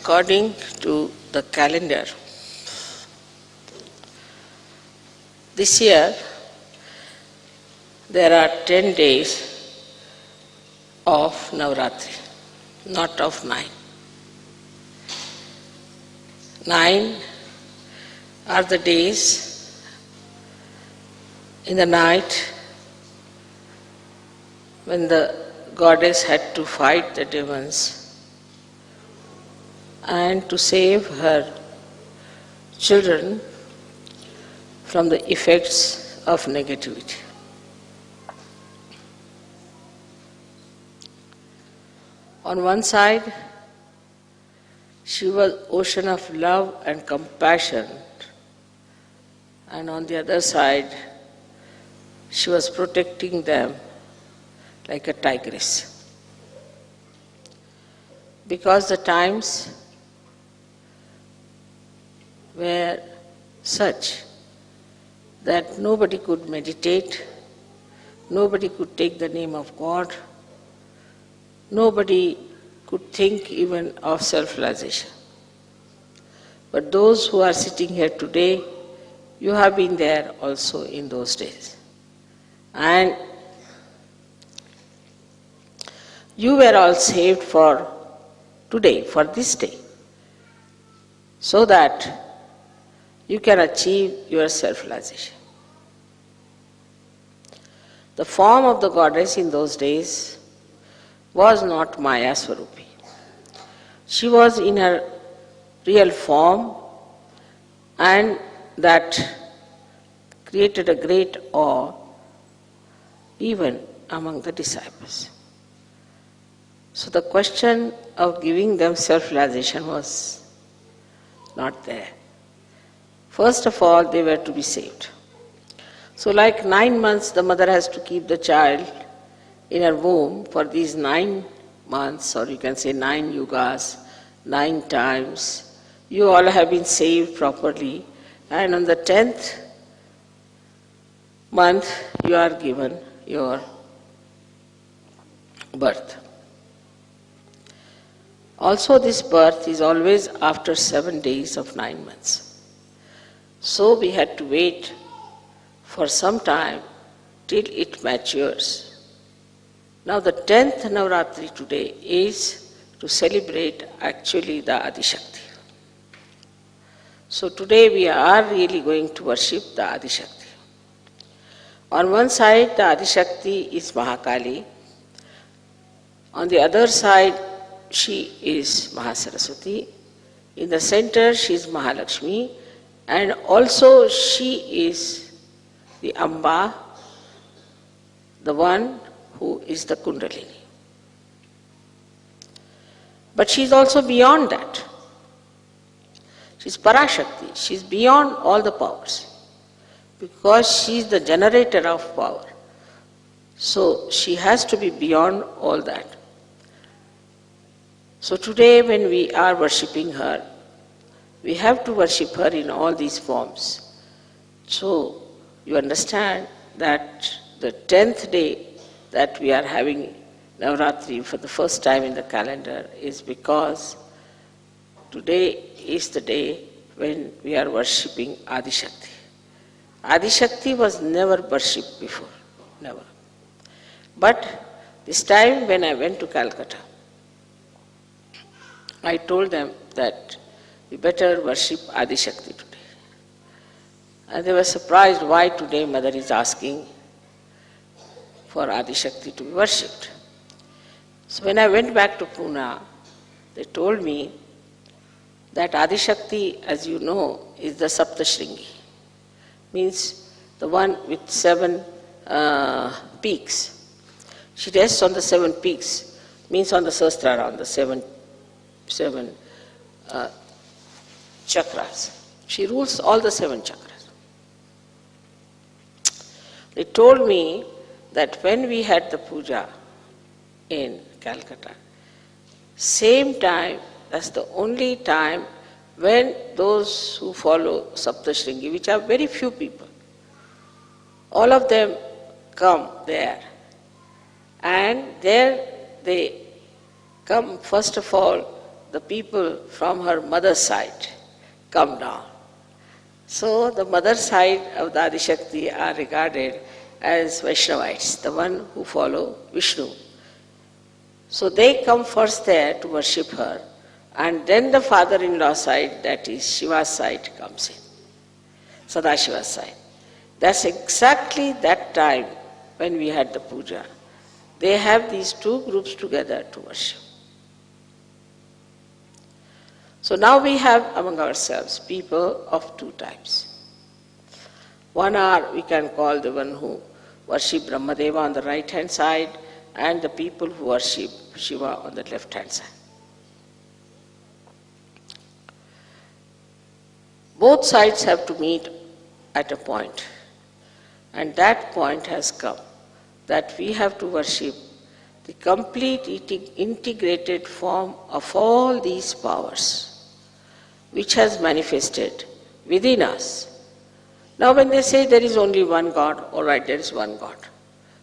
According to the calendar, this year there are 10 days of Navratri, not of 9. 9 are the days in the night when the goddess had to fight the demons and to save her children from the effects of negativity. On one side, she was ocean of love and compassion, and on the other side, she was protecting them like a tigress. Because the times were such that nobody could meditate, nobody could take the name of God, nobody could think even of self-realization. But those who are sitting here today, you have been there also in those days. And you were all saved for today, for this day, so that you can achieve your self-realization. The form of the goddess in those days was not Maya Swarupi. She was in her real form, and that created a great awe even among the disciples. So the question of giving them self-realization was not there. First of all, they were to be saved. So like 9 months, the mother has to keep the child in her womb for these 9 months, or you can say 9 yugas, 9 times. You all have been saved properly, and on the 10th month, you are given your birth. Also, this birth is always after 7 days of 9 months. So we had to wait for some time till it matures. Now the 10th Navratri today is to celebrate actually the Adishakti. So today we are really going to worship the Adishakti. On one side the Adishakti is Mahakali. On the other side she is Mahasaraswati. In the center she is Mahalakshmi. And also she is the Amba, the one who is the Kundalini. But she is also beyond that. She is Parashakti. She is beyond all the powers, because she is the generator of power. So she has to be beyond all that. So today when we are worshipping her, we have to worship her in all these forms. So you understand that the 10th day that we are having Navratri for the first time in the calendar is because today is the day when we are worshipping Adishakti. Adishakti was never worshipped before, never. But this time when I went to Calcutta, I told them that we better worship Adishakti today. And they were surprised why today Mother is asking for Adishakti to be worshipped. So when I went back to Pune, they told me that Adishakti, as you know, is the Saptashringi. Means the one with 7 peaks. She rests on the 7 peaks, means on the Sahasrara, on the seven chakras. She rules all the 7 chakras. They told me that when we had the puja in Calcutta, same time, that's the only time when those who follow Saptashringi, which are very few people, all of them come there. And there they come, first of all, the people from her mother's side come down. So the mother side of the Adi Shakti are regarded as Vaishnavites, the one who follow Vishnu. So they come first there to worship her, and then the father-in-law side, that is Shiva's side, comes in, Sadashiva's side. That's exactly that time when we had the puja. They have these two groups together to worship. So now we have among ourselves people of two types. One are, we can call the one who worship Brahmadeva on the right hand side, and the people who worship Shiva on the left hand side. Both sides have to meet at a point, and that point has come, that we have to worship the complete integrated form of all these powers which has manifested within us. Now when they say there is only one God, all right, there is one God.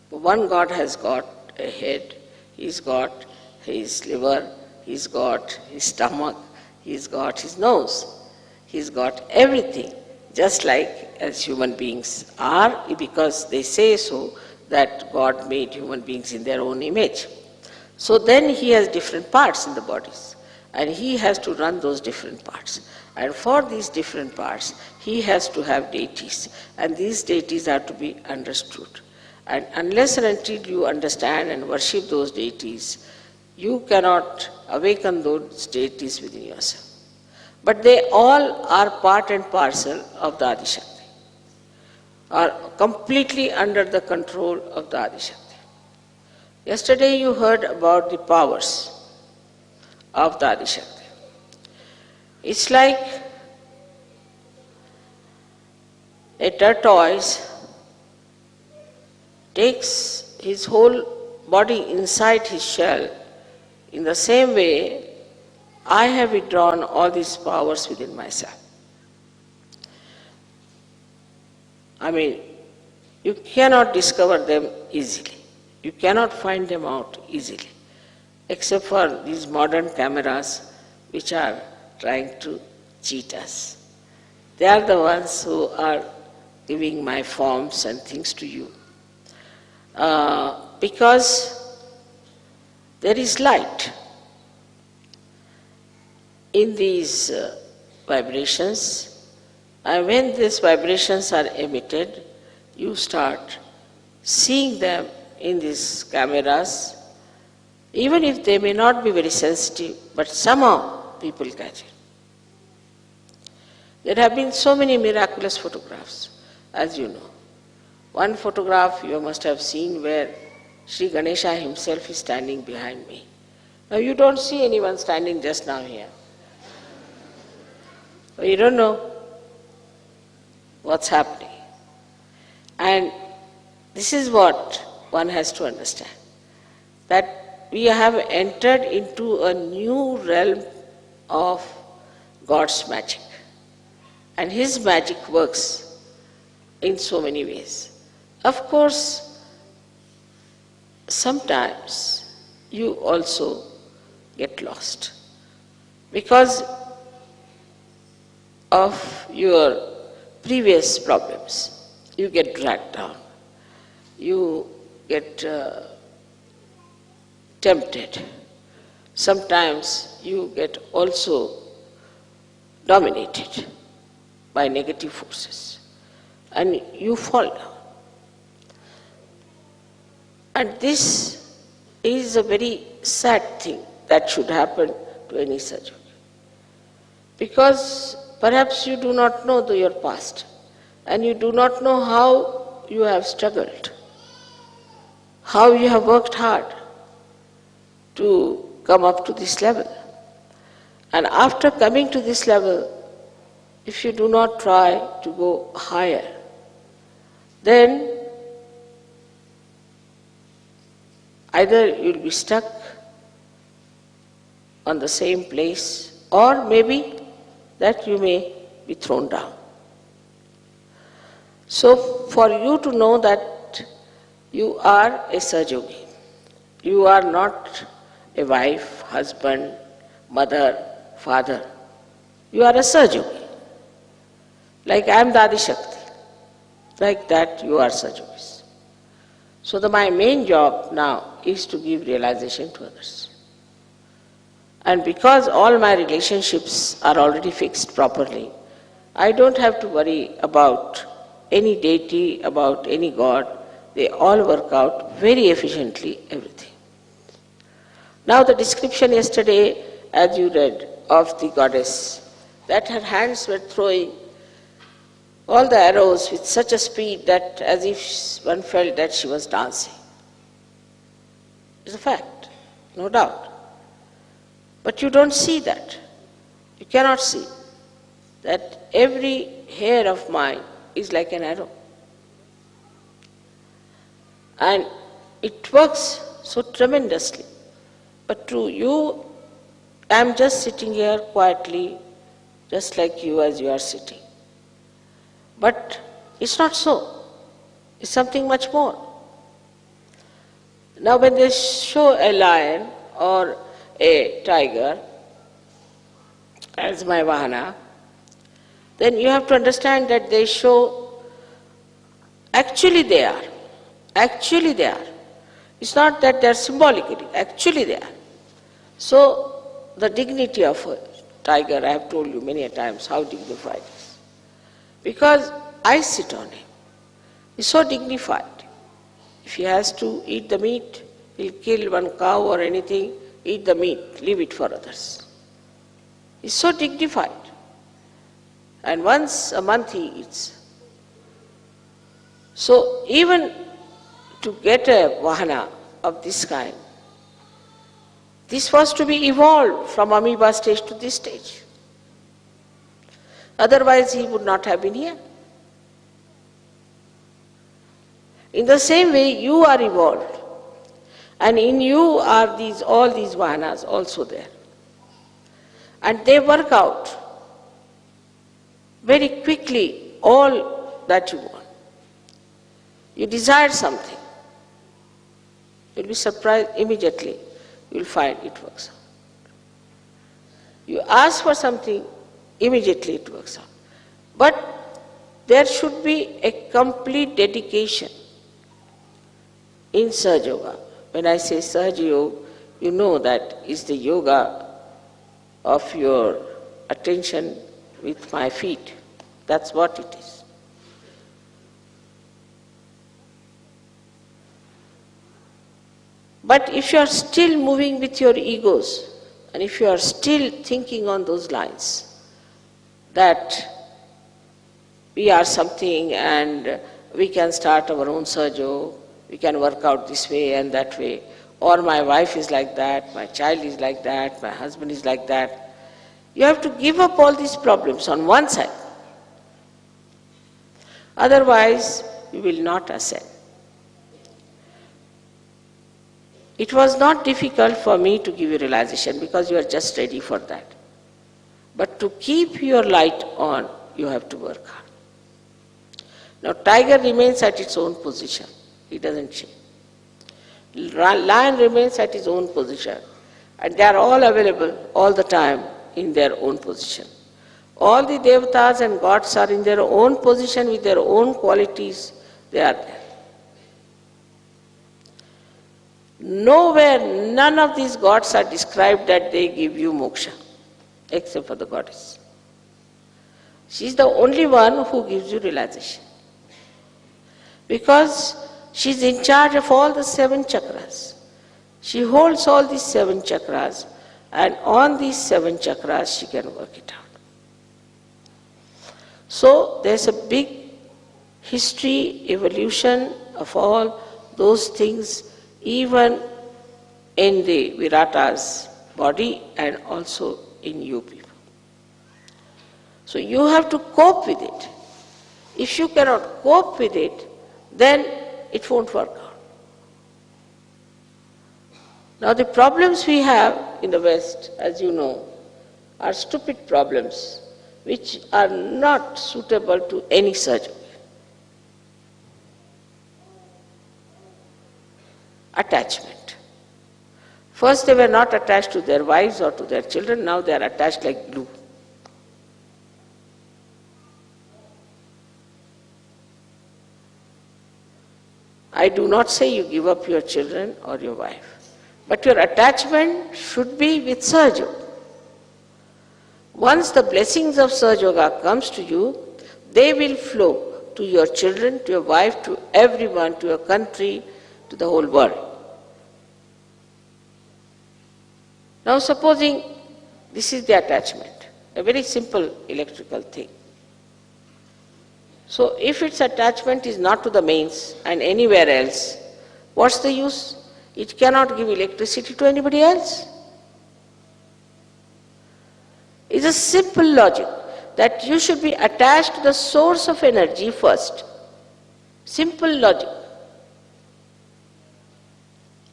But one God has got a head, he's got his liver, he's got his stomach, he's got his nose, he's got everything, just like as human beings are, because they say so, that God made human beings in their own image. So then he has different parts in the bodies, and he has to run those different parts. And for these different parts, he has to have deities, and these deities are to be understood. And unless and until you understand and worship those deities, you cannot awaken those deities within yourself. But they all are part and parcel of the Adi Shakti, are completely under the control of the Adi Shakti. Yesterday you heard about the powers of the Adi Shakti. It's like a tortoise takes his whole body inside his shell. In the same way, I have withdrawn all these powers within myself. I mean, you cannot discover them easily. You cannot find them out easily, except for these modern cameras which are trying to cheat us. They are the ones who are giving my forms and things to you. Because there is light in these vibrations, and when these vibrations are emitted, you start seeing them in these cameras, even if they may not be very sensitive, but somehow people catch it. There have been so many miraculous photographs, as you know. One photograph you must have seen where Sri Ganesha himself is standing behind me. Now you don't see anyone standing just now here. You don't know what's happening. And this is what one has to understand, that we have entered into a new realm of God's magic. And His magic works in so many ways. Of course, sometimes you also get lost because of your previous problems. You get dragged down. You get tempted. Sometimes you get also dominated by negative forces, and you fall down. And this is a very sad thing that should happen to any such yogi. Because perhaps you do not know your past, and you do not know how you have struggled, how you have worked hard to come up to this level. And after coming to this level, if you do not try to go higher, then either you will be stuck on the same place, or maybe that you may be thrown down. So for you to know that you are a Sahaja Yogi, you are not a wife, husband, mother, father. You are a Sahaja. Like I am Dadi Shakti. Like that you are Sahaja. So my main job now is to give realization to others. And because all my relationships are already fixed properly, I don't have to worry about any deity, about any god. They all work out very efficiently, everything. Now the description yesterday, as you read, of the goddess, that her hands were throwing all the arrows with such a speed that as if one felt that she was dancing. It's a fact, no doubt. But you don't see that. You cannot see that every hair of mine is like an arrow. And it works so tremendously. But to you, I am just sitting here quietly, just like you as you are sitting. But it's not so. It's something much more. Now when they show a lion or a tiger as my vahana, then you have to understand that they show, actually they are. Actually they are. It's not that they are symbolically, actually they are. So the dignity of a tiger, I have told you many a times how dignified it is. Because I sit on him. He's so dignified. If he has to eat the meat, he'll kill one cow or anything, eat the meat, leave it for others. He's so dignified. And once a month he eats. So even to get a vahana of this kind, this was to be evolved from amoeba stage to this stage. Otherwise he would not have been here. In the same way, you are evolved. And in you are all these vahanas also there. And they work out very quickly all that you want. You desire something. You'll be surprised immediately. You'll find it works out. You ask for something, immediately it works out. But there should be a complete dedication in Sahaja Yoga. When I say Sahaja Yoga, you know that is the yoga of your attention with my feet. That's what it is. But if you are still moving with your egos, and if you are still thinking on those lines, that we are something and we can start our own Sahaja, we can work out this way and that way, or my wife is like that, my child is like that, my husband is like that. You have to give up all these problems on one side. Otherwise, you will not ascend. It was not difficult for me to give you realization because you are just ready for that. But to keep your light on, you have to work hard. Now, tiger remains at its own position. It doesn't change. Lion remains at his own position. And they are all available all the time in their own position. All the devatas and gods are in their own position with their own qualities. They are there. Nowhere, none of these gods are described that they give you moksha, except for the goddess. She is the only one who gives you realization. Because she is in charge of all the 7 chakras. She holds all these 7 chakras, and on these 7 chakras she can work it out. So there's a big history, evolution of all those things, even in the Virata's body and also in you people. So you have to cope with it. If you cannot cope with it, then it won't work out. Now the problems we have in the West, as you know, are stupid problems which are not suitable to any surgery. Attachment. First they were not attached to their wives or to their children, now they are attached like glue. I do not say you give up your children or your wife, but your attachment should be with Sahaja Yoga. Once the blessings of Sahaja Yoga comes to you, they will flow to your children, to your wife, to everyone, to your country, to the whole world. Now supposing this is the attachment, a very simple electrical thing. So if its attachment is not to the mains and anywhere else, what's the use? It cannot give electricity to anybody else. It's a simple logic that you should be attached to the source of energy first. Simple logic.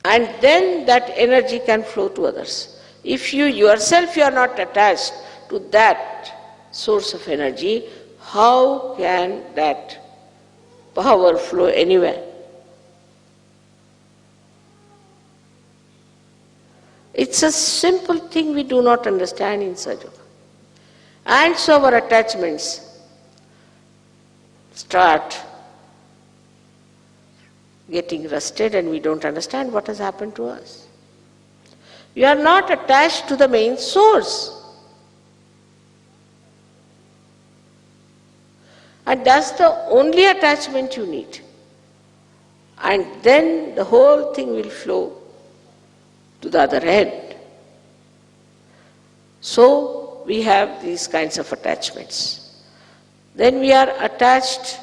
And then that energy can flow to others. If you yourself you are not attached to that source of energy, how can that power flow anywhere? It's a simple thing we do not understand in Sahaja Yoga. And so our attachments start getting rusted and we don't understand what has happened to us. You are not attached to the main source. And that's the only attachment you need. And then the whole thing will flow to the other end. So we have these kinds of attachments. Then we are attached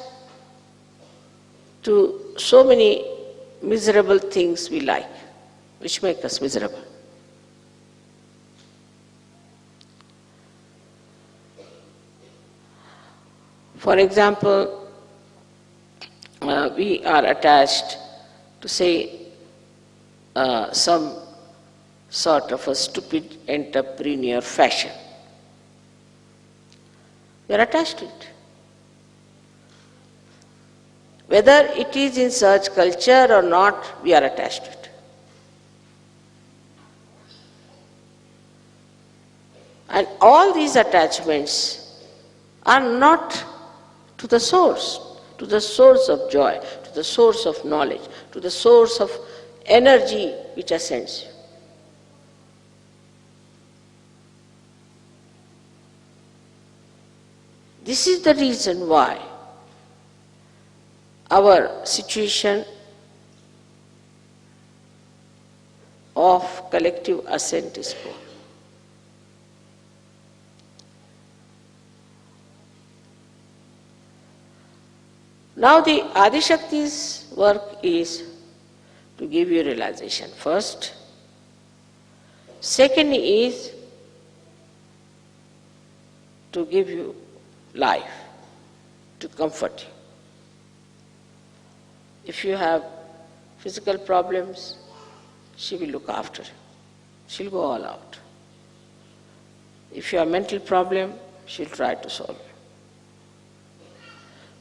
to so many miserable things we like, which make us miserable. For example, we are attached to say some sort of a stupid entrepreneur fashion. We are attached to it. Whether it is in such culture or not, we are attached to it. And all these attachments are not to the source of joy, to the source of knowledge, to the source of energy which ascends you. This is the reason why our situation of collective ascent is poor. Now the Adi Shakti's work is to give you realization first. Second is to give you life, to comfort you. If you have physical problems, she will look after you. She'll go all out. If you have mental problem, she'll try to solve it.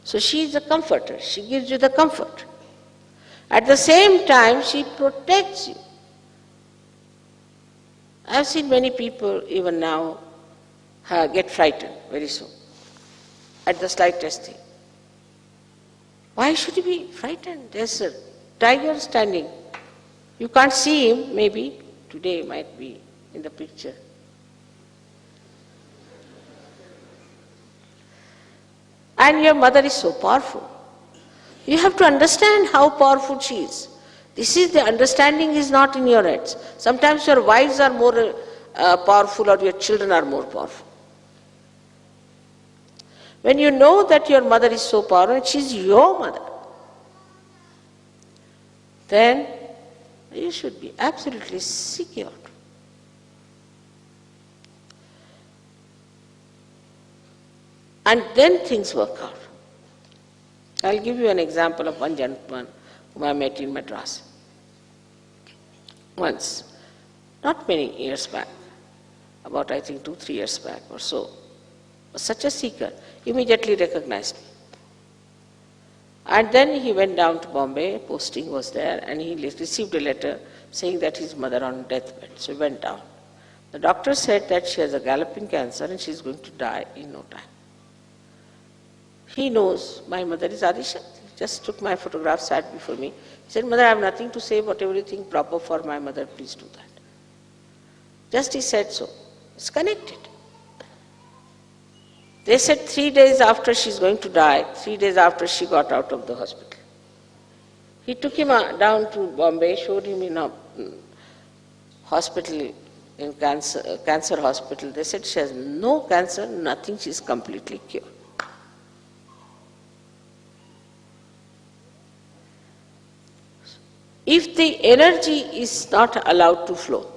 So she is a comforter. She gives you the comfort. At the same time, she protects you. I have seen many people, even now, get frightened very soon at the slightest thing. Why should you be frightened? There's a tiger standing. You can't see him, maybe. Today might be in the picture. And your mother is so powerful. You have to understand how powerful she is. This is the understanding is not in your heads. Sometimes your wives are more powerful or your children are more powerful. When you know that your mother is so powerful, and she is your mother, then you should be absolutely secure. And then things work out. I'll give you an example of one gentleman whom I met in Madras. Once, not many years back, about I think 2-3 years back or so, was such a seeker, immediately recognized me. And then he went down to Bombay, posting was there, and he received a letter saying that his mother on deathbed. So he went down. The doctor said that she has a galloping cancer and she is going to die in no time. He knows my mother is Adishakti. Just took my photograph, sat before me. He said, Mother, I have nothing to say, whatever you think proper for my mother, please do that. Just he said so. It's connected. They said 3 days after she's going to die, 3 days after she got out of the hospital. He took him down to Bombay, showed him in a hospital, in cancer hospital. They said she has no cancer, nothing, she's completely cured. If the energy is not allowed to flow,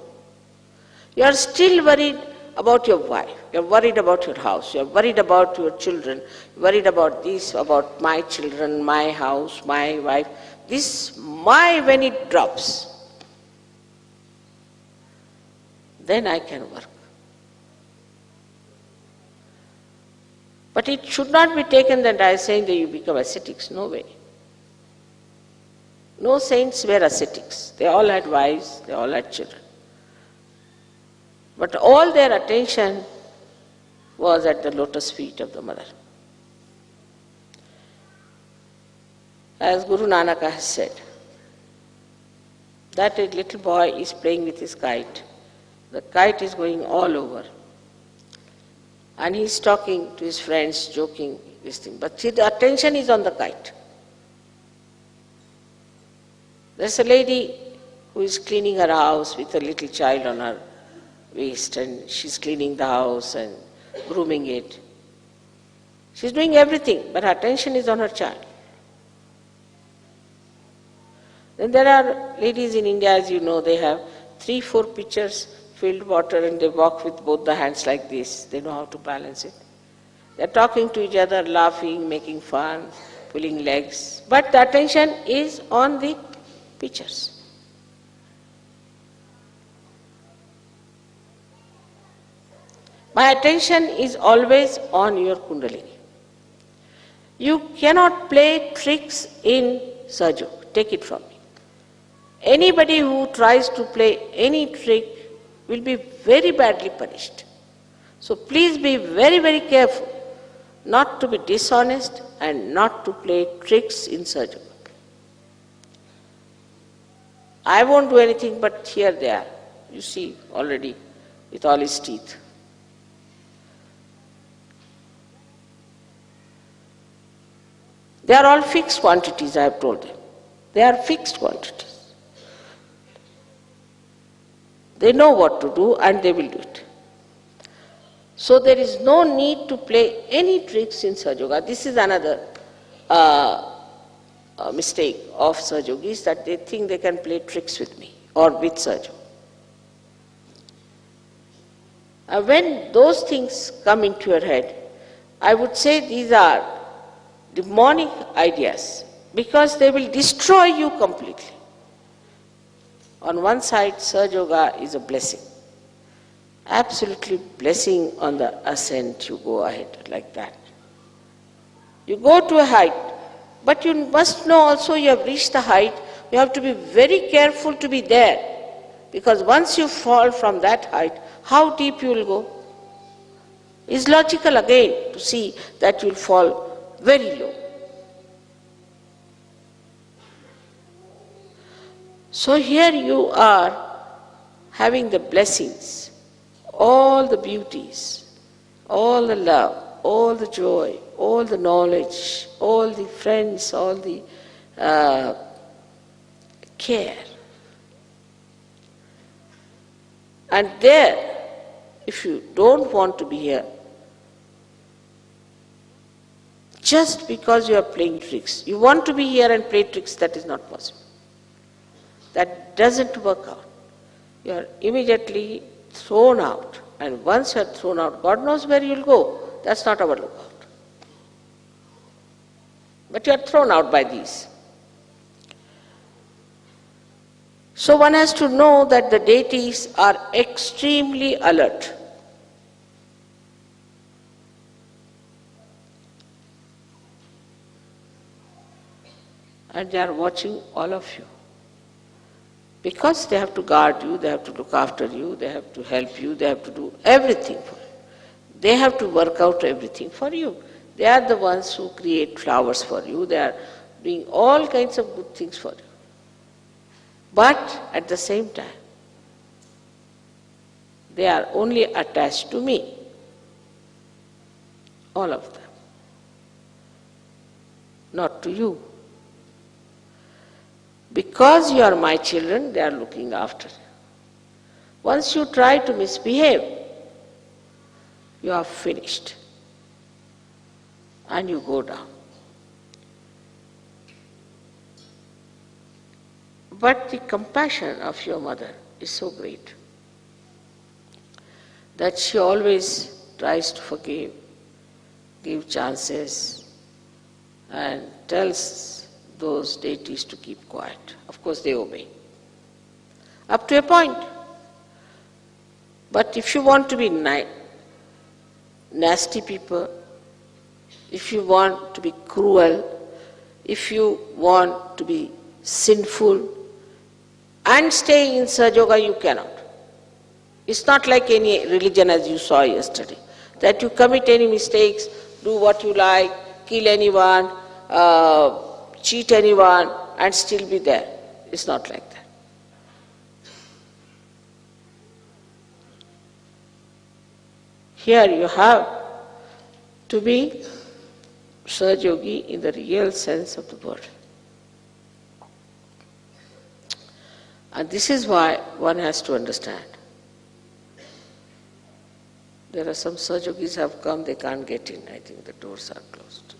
you are still worried about your wife, you are worried about your house, you are worried about your children, worried about this, about my children, my house, my wife. This my, when it drops, then I can work. But it should not be taken that I am saying that you become ascetics, no way. No saints were ascetics. They all had wives, they all had children. But all their attention was at the lotus feet of the mother. As Guru Nanak has said, that a little boy is playing with his kite. The kite is going all over. And he is talking to his friends, joking, this thing. But his attention is on the kite. There's a lady who is cleaning her house with a little child on her waist, and she's cleaning the house and grooming it. She's doing everything, but her attention is on her child. Then there are ladies in India, as you know, they have 3-4 pitchers filled water and they walk with both the hands like this. They know how to balance it. They're talking to each other, laughing, making fun, pulling legs. But the attention is on the pitchers. My attention is always on your Kundalini. You cannot play tricks in Sahaja. Take it from me. Anybody who tries to play any trick will be very badly punished. So please be very, very careful not to be dishonest and not to play tricks in Sahaja. I won't do anything, but here they are. You see already with all his teeth. They are all fixed quantities, I have told them. They are fixed quantities. They know what to do and they will do it. So there is no need to play any tricks in Sahaja Yoga. This is another mistake of Sahaja Yogis, that they think they can play tricks with me or with Sahaja. When those things come into your head, I would say these are demonic ideas, because they will destroy you completely. On one side, Sahaja Yoga is a blessing. Absolutely blessing on the ascent, you go ahead like that. You go to a height, but you must know also you have reached the height, you have to be very careful to be there, because once you fall from that height, how deep you will go? It's logical again to see that you will fall very low. So here you are having the blessings, all the beauties, all the love, all the joy, all the knowledge, all the friends, all the care. And there, if you don't want to be here, just because you are playing tricks, you want to be here and play tricks, that is not possible. That doesn't work out. You are immediately thrown out. And once you are thrown out, God knows where you will go. That's not our lookout. But you are thrown out by these. So one has to know that the deities are extremely alert. and they are watching all of you. Because they have to guard you, they have to look after you, they have to help you, they have to do everything for you. They have to work out everything for you. They are the ones who create flowers for you, they are doing all kinds of good things for you. But at the same time, they are only attached to me, all of them, not to you. Because you are my children, they are looking after you. Once you try to misbehave, you are finished and you go down. But the compassion of your mother is so great that she always tries to forgive, give chances, and tells those deities to keep quiet. Of course they obey. Up to a point. But if you want to be nasty people, if you want to be cruel, if you want to be sinful, and stay in Sahaja Yoga, you cannot. It's not like any religion as you saw yesterday, that you commit any mistakes, do what you like, kill anyone, cheat anyone, and still be there. It's not like that. Here you have to be Sahaja Yogi in the real sense of the word. And this is why one has to understand. There are some Sahaja Yogis have come, they can't get in. I think the doors are closed.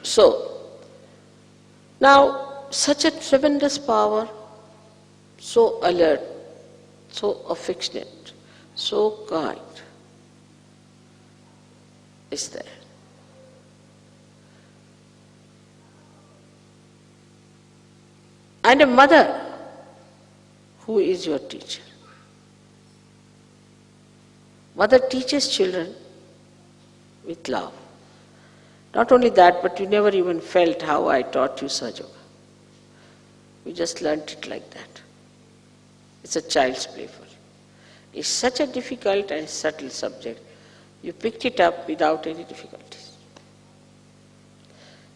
So, now such a tremendous power, so alert, so affectionate, so kind, is there. And a mother who is your teacher. Mother teaches children with love. Not only that, but you never even felt how I taught you Sahaja Yoga. You just learnt it like that. It's a child's play for you. It's such a difficult and subtle subject. You picked it up without any difficulties.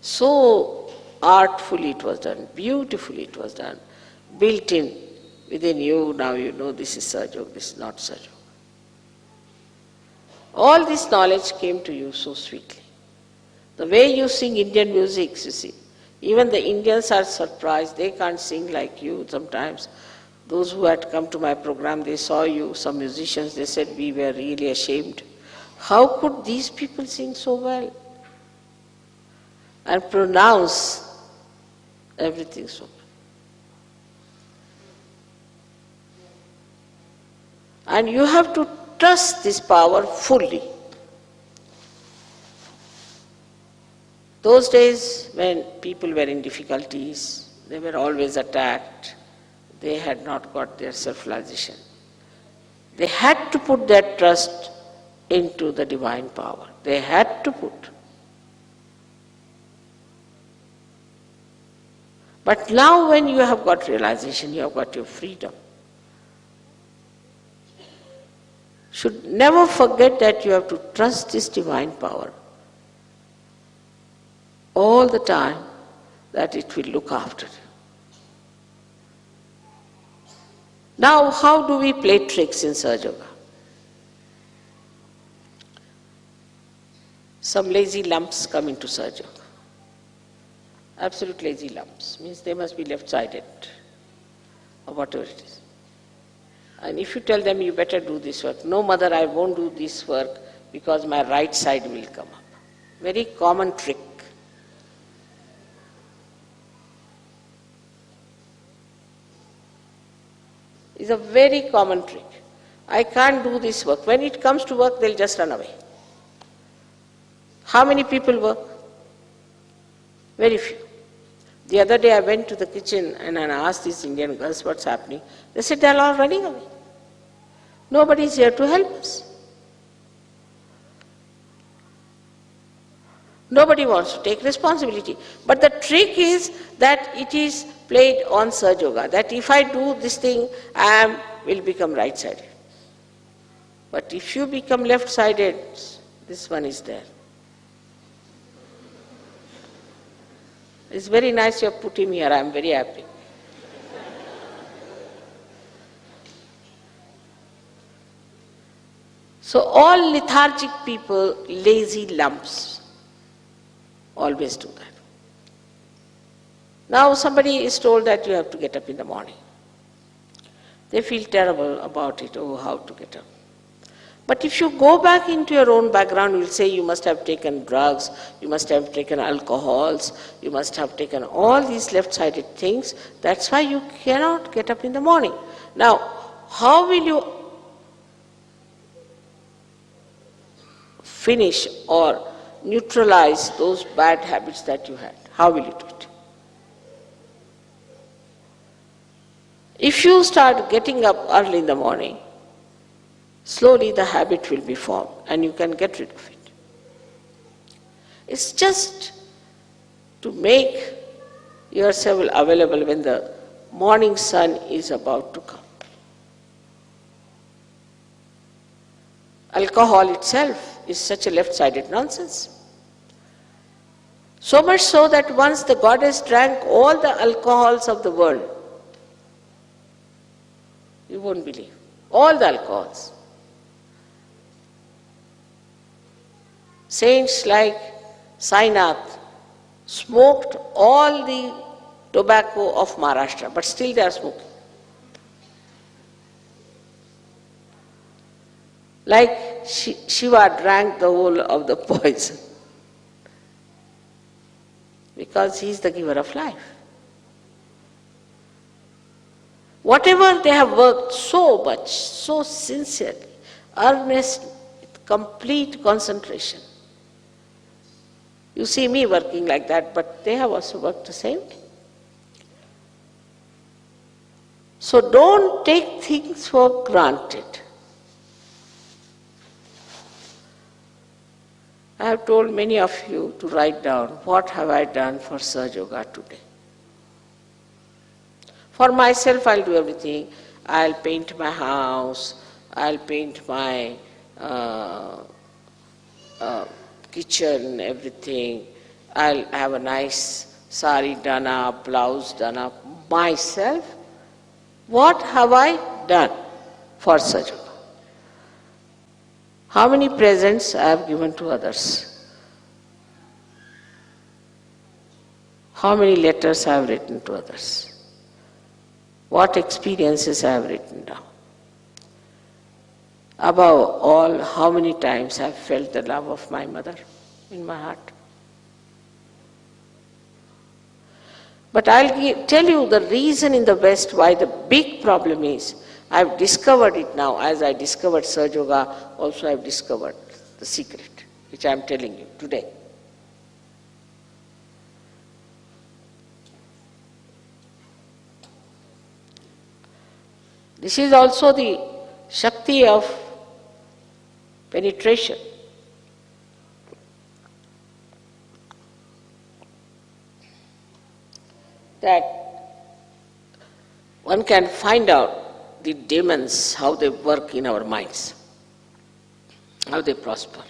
So artfully it was done, beautifully it was done, built in within you. Now you know this is Sahaja Yoga, this is not Sahaja Yoga. All this knowledge came to you so sweetly. The way you sing Indian music, you see, even the Indians are surprised. They can't sing like you sometimes. Those who had come to my program, they saw you, some musicians, they said, we were really ashamed. How could these people sing so well and pronounce everything so well? And you have to trust this power fully. Those days when people were in difficulties, they were always attacked, they had not got their self-realization. They had to put their trust into the divine power. They had to put. But now when you have got realization, you have got your freedom, should never forget that you have to trust this divine power all the time, that it will look after you. Now, how do we play tricks in Sahaja Yoga? Some lazy lumps come into Sahaja Yoga. Absolute lazy lumps, means they must be left-sided, or whatever it is. And if you tell them, you better do this work, no mother, I won't do this work because my right side will come up. Very common trick. It's a very common trick. I can't do this work. When it comes to work, they'll just run away. How many people work? Very few. The other day I went to the kitchen and I asked these Indian girls what's happening. They said they're all running away. Nobody is here to help us. Nobody wants to take responsibility. But the trick is that it is played on Sahaja Yoga, that if I do this thing, I will become right-sided. But if you become left-sided, this one is there. It's very nice you have put him here, I am very happy. So all lethargic people, lazy lumps, always do that. Now somebody is told that you have to get up in the morning. They feel terrible about it, oh, how to get up. But if you go back into your own background, you will say you must have taken drugs, you must have taken alcohols, you must have taken all these left-sided things. That's why you cannot get up in the morning. Now, how will you finish or neutralize those bad habits that you had? How will you do it? If you start getting up early in the morning, slowly the habit will be formed and you can get rid of it. It's just to make yourself available when the morning sun is about to come. Alcohol itself is such a left-sided nonsense. So much so that once the goddess drank all the alcohols of the world, you won't believe, all the alcohols. Saints like Sainath smoked all the tobacco of Maharashtra, but still they are smoking. Like Shiva drank the whole of the poison, because he is the giver of life. Whatever they have worked so much, so sincerely, earnest, with complete concentration. You see me working like that, but they have also worked the same way. So don't take things for granted. I have told many of you to write down, what have I done for Sahaja Yoga today? For myself, I'll do everything. I'll paint my house, I'll paint my kitchen, everything. I'll have a nice sari done up, blouse done up. Myself, what have I done for Sahaja Yoga? How many presents I have given to others? How many letters I have written to others? What experiences I have written down? Above all, how many times I have felt the love of my mother in my heart? But I'll tell you the reason in the West why the big problem is. I've discovered it now. As I discovered Sahaja Yoga, also I've discovered the secret, which I'm telling you today. This is also the Shakti of penetration. That one can find out the demons, how they work in our minds, how they prosper.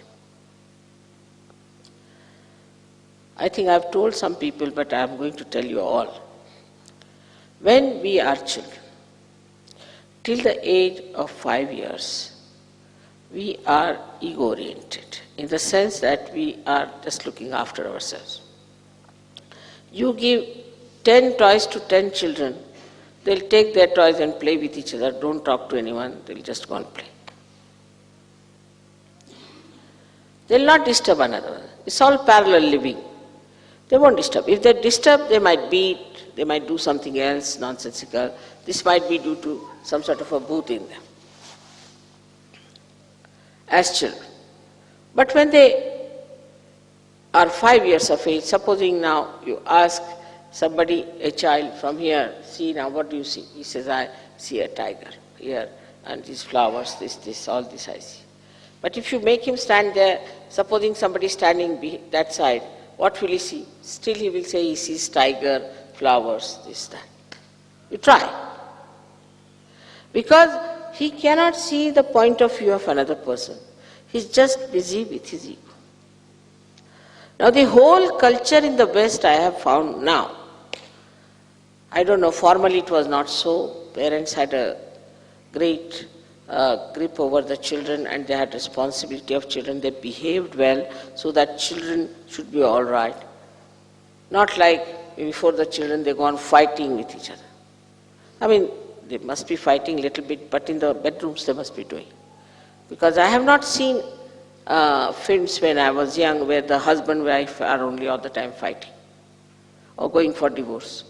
I think I've told some people, but I'm going to tell you all. When we are children, till the age of 5 years, we are ego-oriented, in the sense that we are just looking after ourselves. You give 10 toys to 10 children, they'll take their toys and play with each other, don't talk to anyone, they'll just go and play. They'll not disturb another. It's all parallel living. They won't disturb. If they disturb, they might beat, they might do something else nonsensical. This might be due to some sort of a booth in them as children. But when they are 5 years of age, supposing now you ask somebody, a child from here, see now what do you see? He says, I see a tiger here, and these flowers, this, all this I see. But if you make him stand there, supposing somebody standing that side, what will he see? Still he will say he sees tiger, flowers, this, that. You try. Because he cannot see the point of view of another person. He's just busy with his ego. Now the whole culture in the West I have found now, I don't know, formally it was not so. Parents had a great grip over the children and they had responsibility of children. They behaved well so that children should be all right. Not like before the children they go on fighting with each other. I mean, they must be fighting a little bit, but in the bedrooms they must be doing. Because I have not seen films when I was young where the husband and wife are only all the time fighting or going for divorce.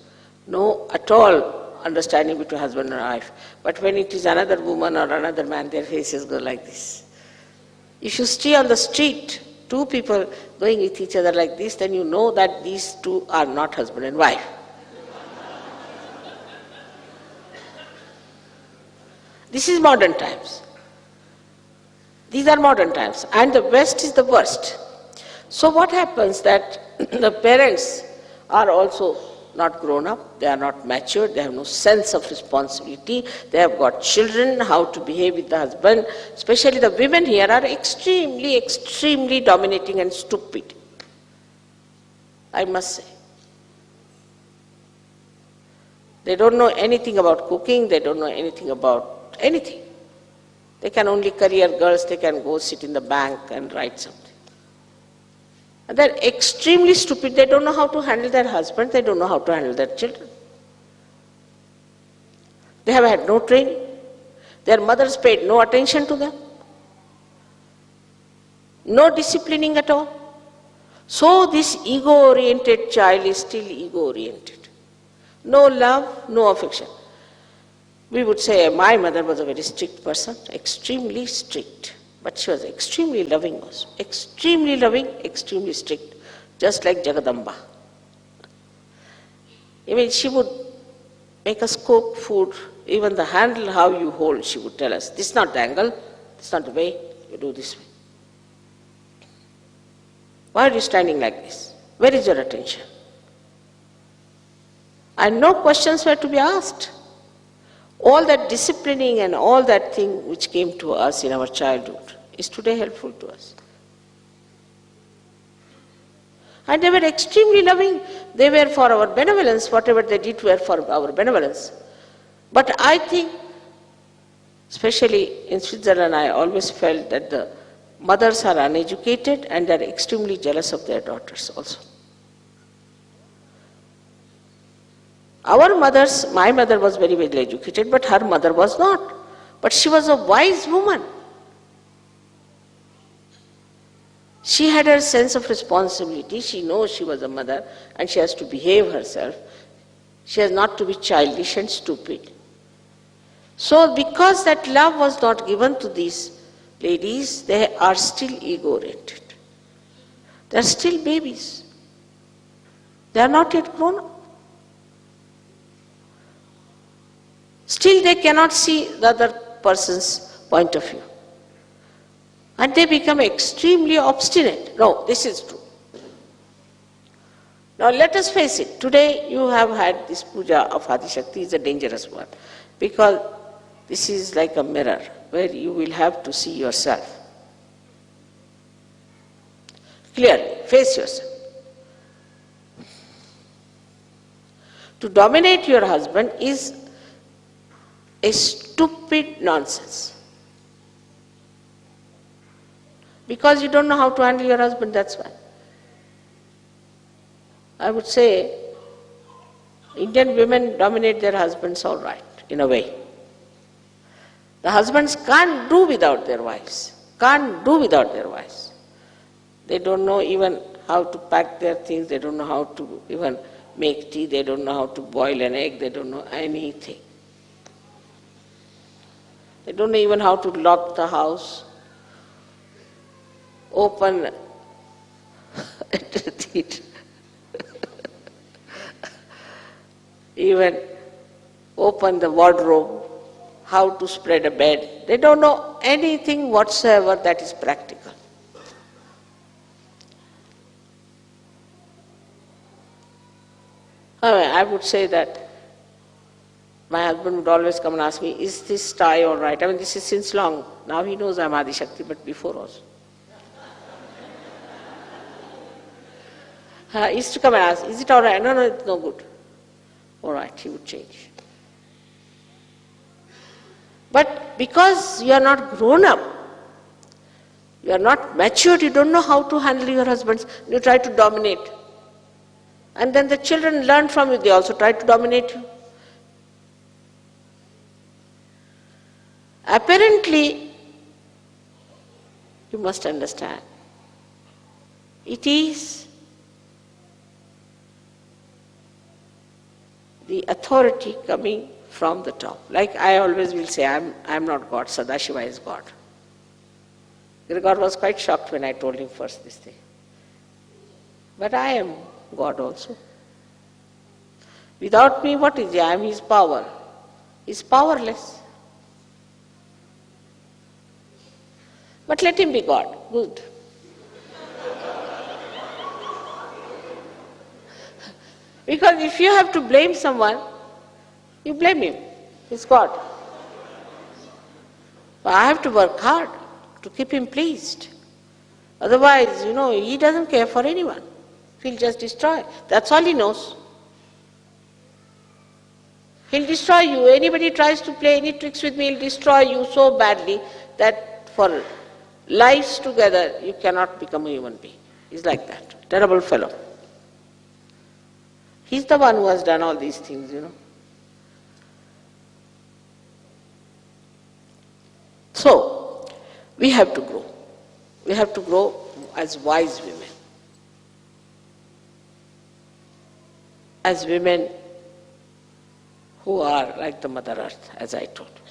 No, at all understanding between husband and wife. But when it is another woman or another man, their faces go like this. If you see on the street, two people going with each other like this, then you know that these two are not husband and wife. This is modern times. These are modern times, and the West is the worst. So what happens that the parents are also not grown up, they are not matured, they have no sense of responsibility, they have got children, how to behave with the husband. Especially the women here are extremely, extremely dominating and stupid, I must say. They don't know anything about cooking, they don't know anything about anything. They can only career girls, they can go sit in the bank and write something. And they're extremely stupid, they don't know how to handle their husband, they don't know how to handle their children. They have had no training. Their mothers paid no attention to them. No disciplining at all. So this ego-oriented child is still ego-oriented. No love, no affection. We would say my mother was a very strict person, extremely strict. But she was extremely loving also. Extremely loving, extremely strict. Just like Jagadamba. Even she would make us cook food, even the handle how you hold, she would tell us, this is not the angle, this is not the way, you do this way. Why are you standing like this? Where is your attention? And no questions were to be asked. All that disciplining and all that thing which came to us in our childhood is today helpful to us. And they were extremely loving. They were for our benevolence. Whatever they did were for our benevolence. But I think, especially in Switzerland, I always felt that the mothers are uneducated and they are extremely jealous of their daughters also. Our mothers, my mother was very well educated, but her mother was not. But she was a wise woman. She had her sense of responsibility. She knows she was a mother and she has to behave herself. She has not to be childish and stupid. So because that love was not given to these ladies, they are still ego-oriented. They are still babies. They are not yet grown up. Still they cannot see the other person's point of view. And they become extremely obstinate. No, this is true. Now let us face it. Today you have had this puja of Adi Shakti is a dangerous one. Because this is like a mirror where you will have to see yourself. Clearly, face yourself. To dominate your husband is a stupid nonsense. Because you don't know how to handle your husband, that's why. I would say Indian women dominate their husbands all right, in a way. The husbands can't do without their wives. Can't do without their wives. They don't know even how to pack their things, they don't know how to even make tea, they don't know how to boil an egg, they don't know anything. They don't know even how to lock the house, open even open the wardrobe. how to spread a bed. They don't know anything whatsoever that is practical. I would say that my husband would always come and ask me, is this tie all right? I mean, this is since long. Now he knows I'm Adi Shakti, but before also. He used to come and ask, is it all right? No, it's no good. All right, he would change. But because you are not grown up, you are not matured, you don't know how to handle your husbands, you try to dominate. And then the children learn from you, they also try to dominate you. Apparently, you must understand, it is the authority coming from the top. Like I always will say, I'm not God, Sadashiva is God. God was quite shocked when I told him first this thing. But I am God also. Without me, what is he? I am his power. He is powerless. But let him be God. Good. Because if you have to blame someone, you blame him. He's God. But I have to work hard to keep him pleased. Otherwise, he doesn't care for anyone. He'll just destroy. That's all he knows. He'll destroy you. Anybody tries to play any tricks with me, he'll destroy you so badly that for lives together, you cannot become a human being. He's like that. Terrible fellow. He's the one who has done all these things, So, we have to grow. We have to grow as wise women. As women who are like the Mother Earth, as I told you.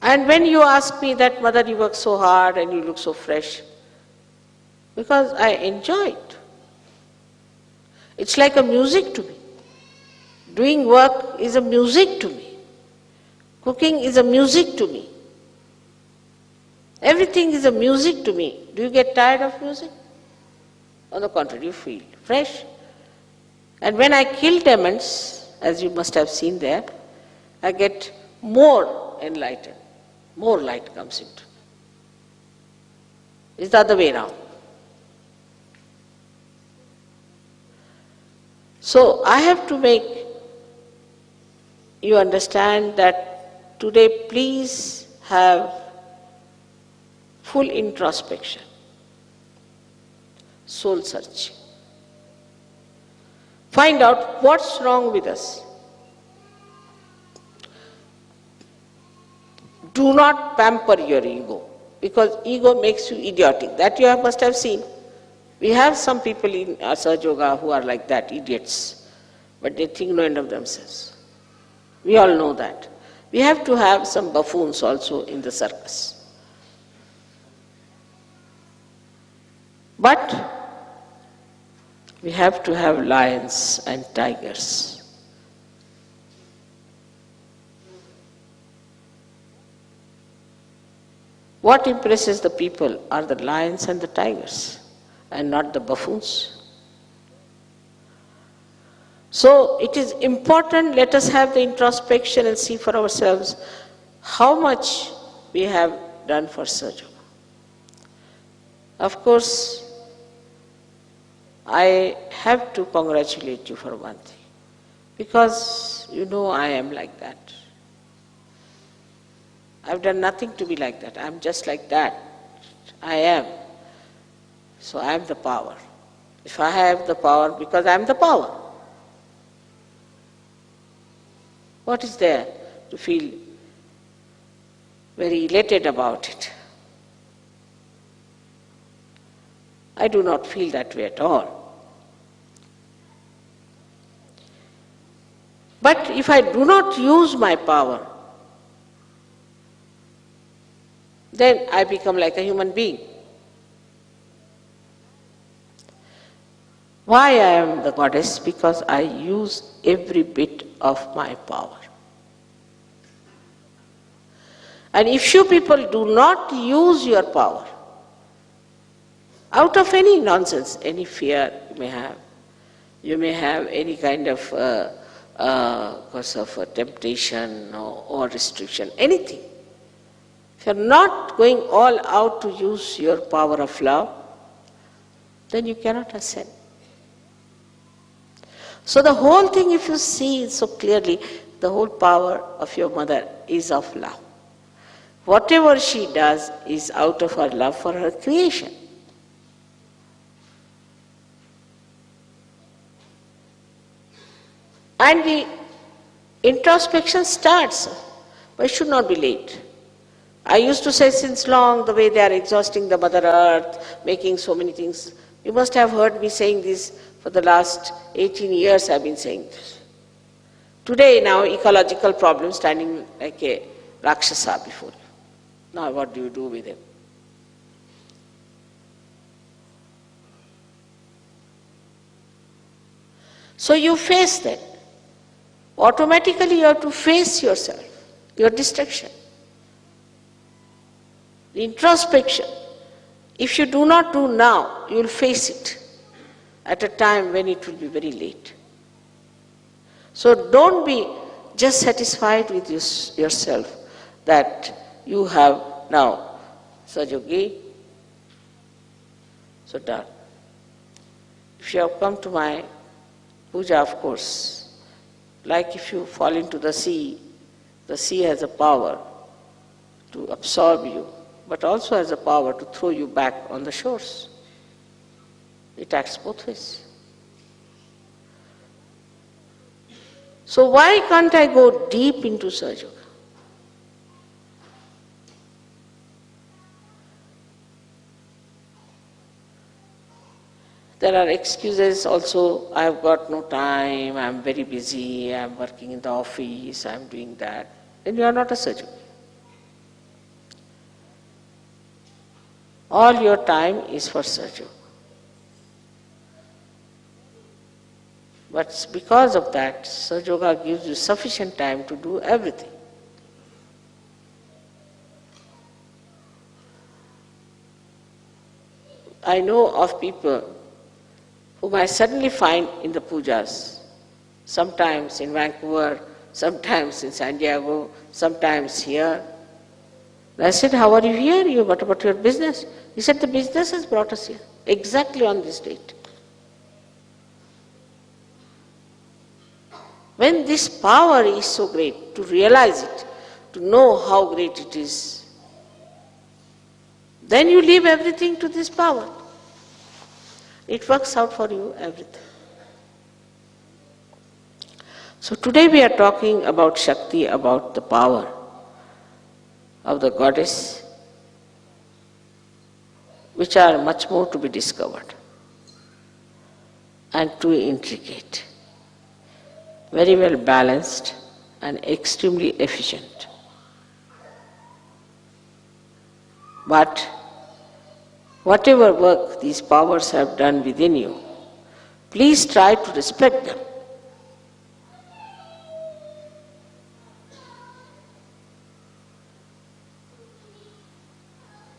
And when you ask me that, Mother, you work so hard and you look so fresh, because I enjoy it. It's like a music to me. Doing work is a music to me. Cooking is a music to me. Everything is a music to me. Do you get tired of music? On the contrary, you feel fresh. And when I kill demons, as you must have seen there, I get more enlightened. More light comes into me. It's the other way around. So I have to make you understand that today please have full introspection, soul searching. Find out what's wrong with us. Do not pamper your ego, because ego makes you idiotic. That you must have seen. We have some people in Asaj Yoga who are like that, idiots, but they think no end of themselves. We all know that. We have to have some buffoons also in the circus. But we have to have lions and tigers. What impresses the people are the lions and the tigers, and not the buffoons. So it is important, let us have the introspection and see for ourselves how much we have done for Asaj Yoga. Of course, I have to congratulate you for one thing, because I am like that. I've done nothing to be like that. I'm just like that. I am. So I am the power. If I have the power, because I am the power. What is there to feel very elated about it? I do not feel that way at all. But if I do not use my power, then I become like a human being. Why I am the goddess? Because I use every bit of my power. And if you people do not use your power, out of any nonsense, any fear you may have any kind of cause of temptation or restriction, anything. If you are not going all out to use your power of love, then you cannot ascend. So the whole thing, if you see so clearly, the whole power of your mother is of love. Whatever she does is out of her love for her creation. And the introspection starts, but it should not be late. I used to say since long, the way they are exhausting the Mother Earth, making so many things. You must have heard me saying this for the last 18 years I've been saying this. Today now, ecological problems standing like a Rakshasa before you. Now what do you do with him? So you face that. Automatically you have to face yourself, your destruction. The introspection, if you do not do now, you will face it at a time when it will be very late. So don't be just satisfied with yourself that you have now Sajogi, so done. If you have come to my puja, of course, like if you fall into the sea has a power to absorb you, but also has a power to throw you back on the shores. It acts both ways. So why can't I go deep into Sahaja Yoga? There are excuses also, I have got no time, I am very busy, I am working in the office, I am doing that. Then you are not a Sahaja Yogi. All your time is for Sahaja Yoga. But because of that, Sahaja Yoga gives you sufficient time to do everything. I know of people whom I suddenly find in the pujas, sometimes in Vancouver, sometimes in San Diego, sometimes here. And I said, how are you here? What about your business? He said, the business has brought us here, exactly on this date. When this power is so great, to realize it, to know how great it is, then you leave everything to this power. It works out for you, everything. So today we are talking about Shakti, about the power of the goddess, which are much more to be discovered and too intricate, very well balanced and extremely efficient. But whatever work these powers have done within you, please try to respect them.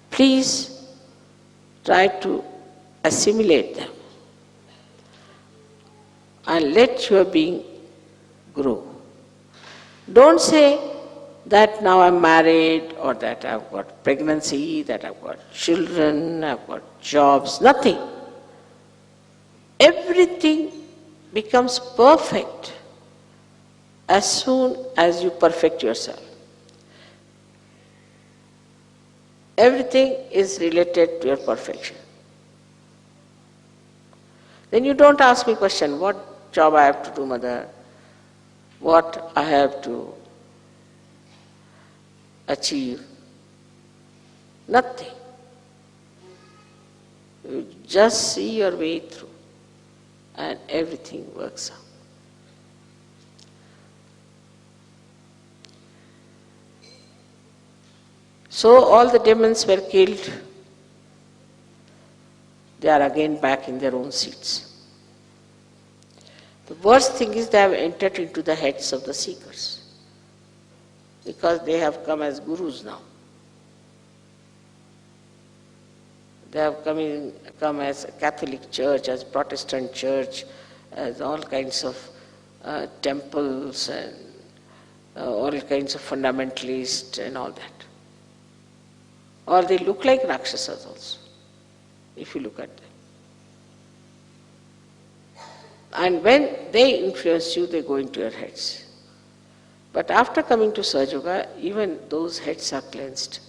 Please try to assimilate them and let your being grow. Don't say that now I'm married or that I've got pregnancy, that I've got children, I've got jobs, nothing. Everything becomes perfect as soon as you perfect yourself. Everything is related to your perfection. Then you don't ask me question, what job I have to do, mother? What I have to achieve? Nothing. You just see your way through and everything works out. So all the demons were killed. They are again back in their own seats. The worst thing is they have entered into the heads of the seekers, because they have come as gurus now. They have come as a Catholic church, as Protestant church, as all kinds of temples and all kinds of fundamentalists and all that. Or they look like Rakshasas also, if you look at them. And when they influence you, they go into your heads. But after coming to Sahaja Yoga, even those heads are cleansed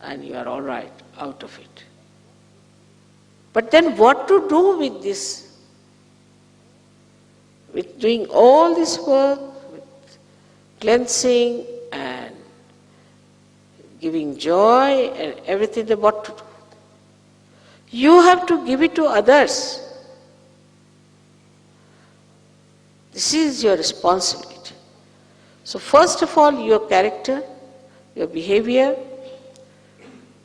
and you are all right out of it. But then what to do with this? With doing all this work, with cleansing and giving joy and everything, then what to do? You have to give it to others. This is your responsibility. So first of all, your character, your behavior,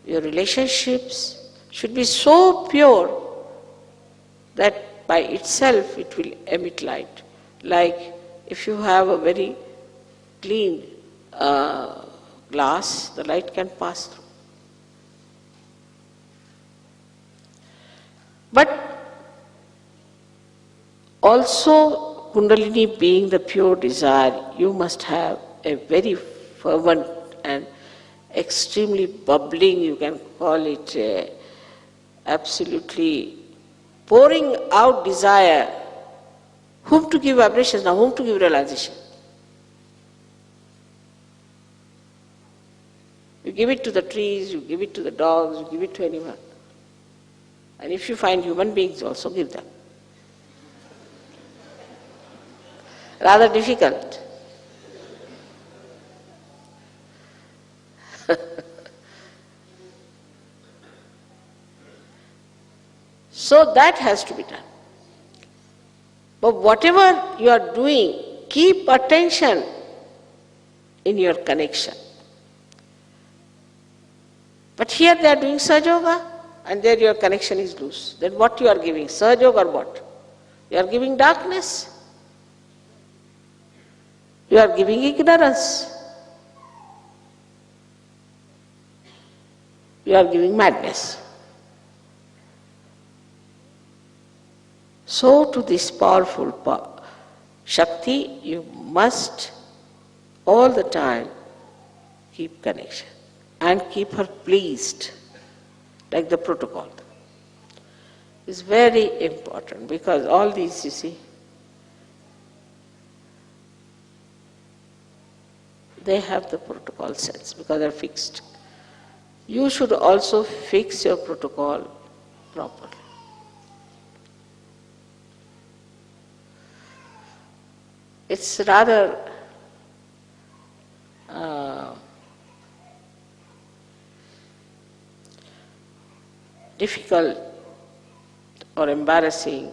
your relationships should be so pure that by itself it will emit light. Like if you have a very clean glass, the light can pass through. But also, Kundalini being the pure desire, you must have a very fervent and extremely bubbling, you can call it absolutely pouring out desire. Whom to give vibrations now, whom to give realization? You give it to the trees, you give it to the dogs, you give it to anyone. And if you find human beings, also give them. Rather difficult. So that has to be done. But whatever you are doing, keep attention in your connection. But here they are doing Sahaja Yoga, and there your connection is loose. Then what you are giving? Sahaja Yoga or what? You are giving darkness. You are giving ignorance. You are giving madness. So to this powerful Shakti, you must all the time keep connection and keep her pleased, like the protocol. It's very important because all these, you see, they have the protocol sense because they're fixed. You should also fix your protocol properly. It's rather difficult or embarrassing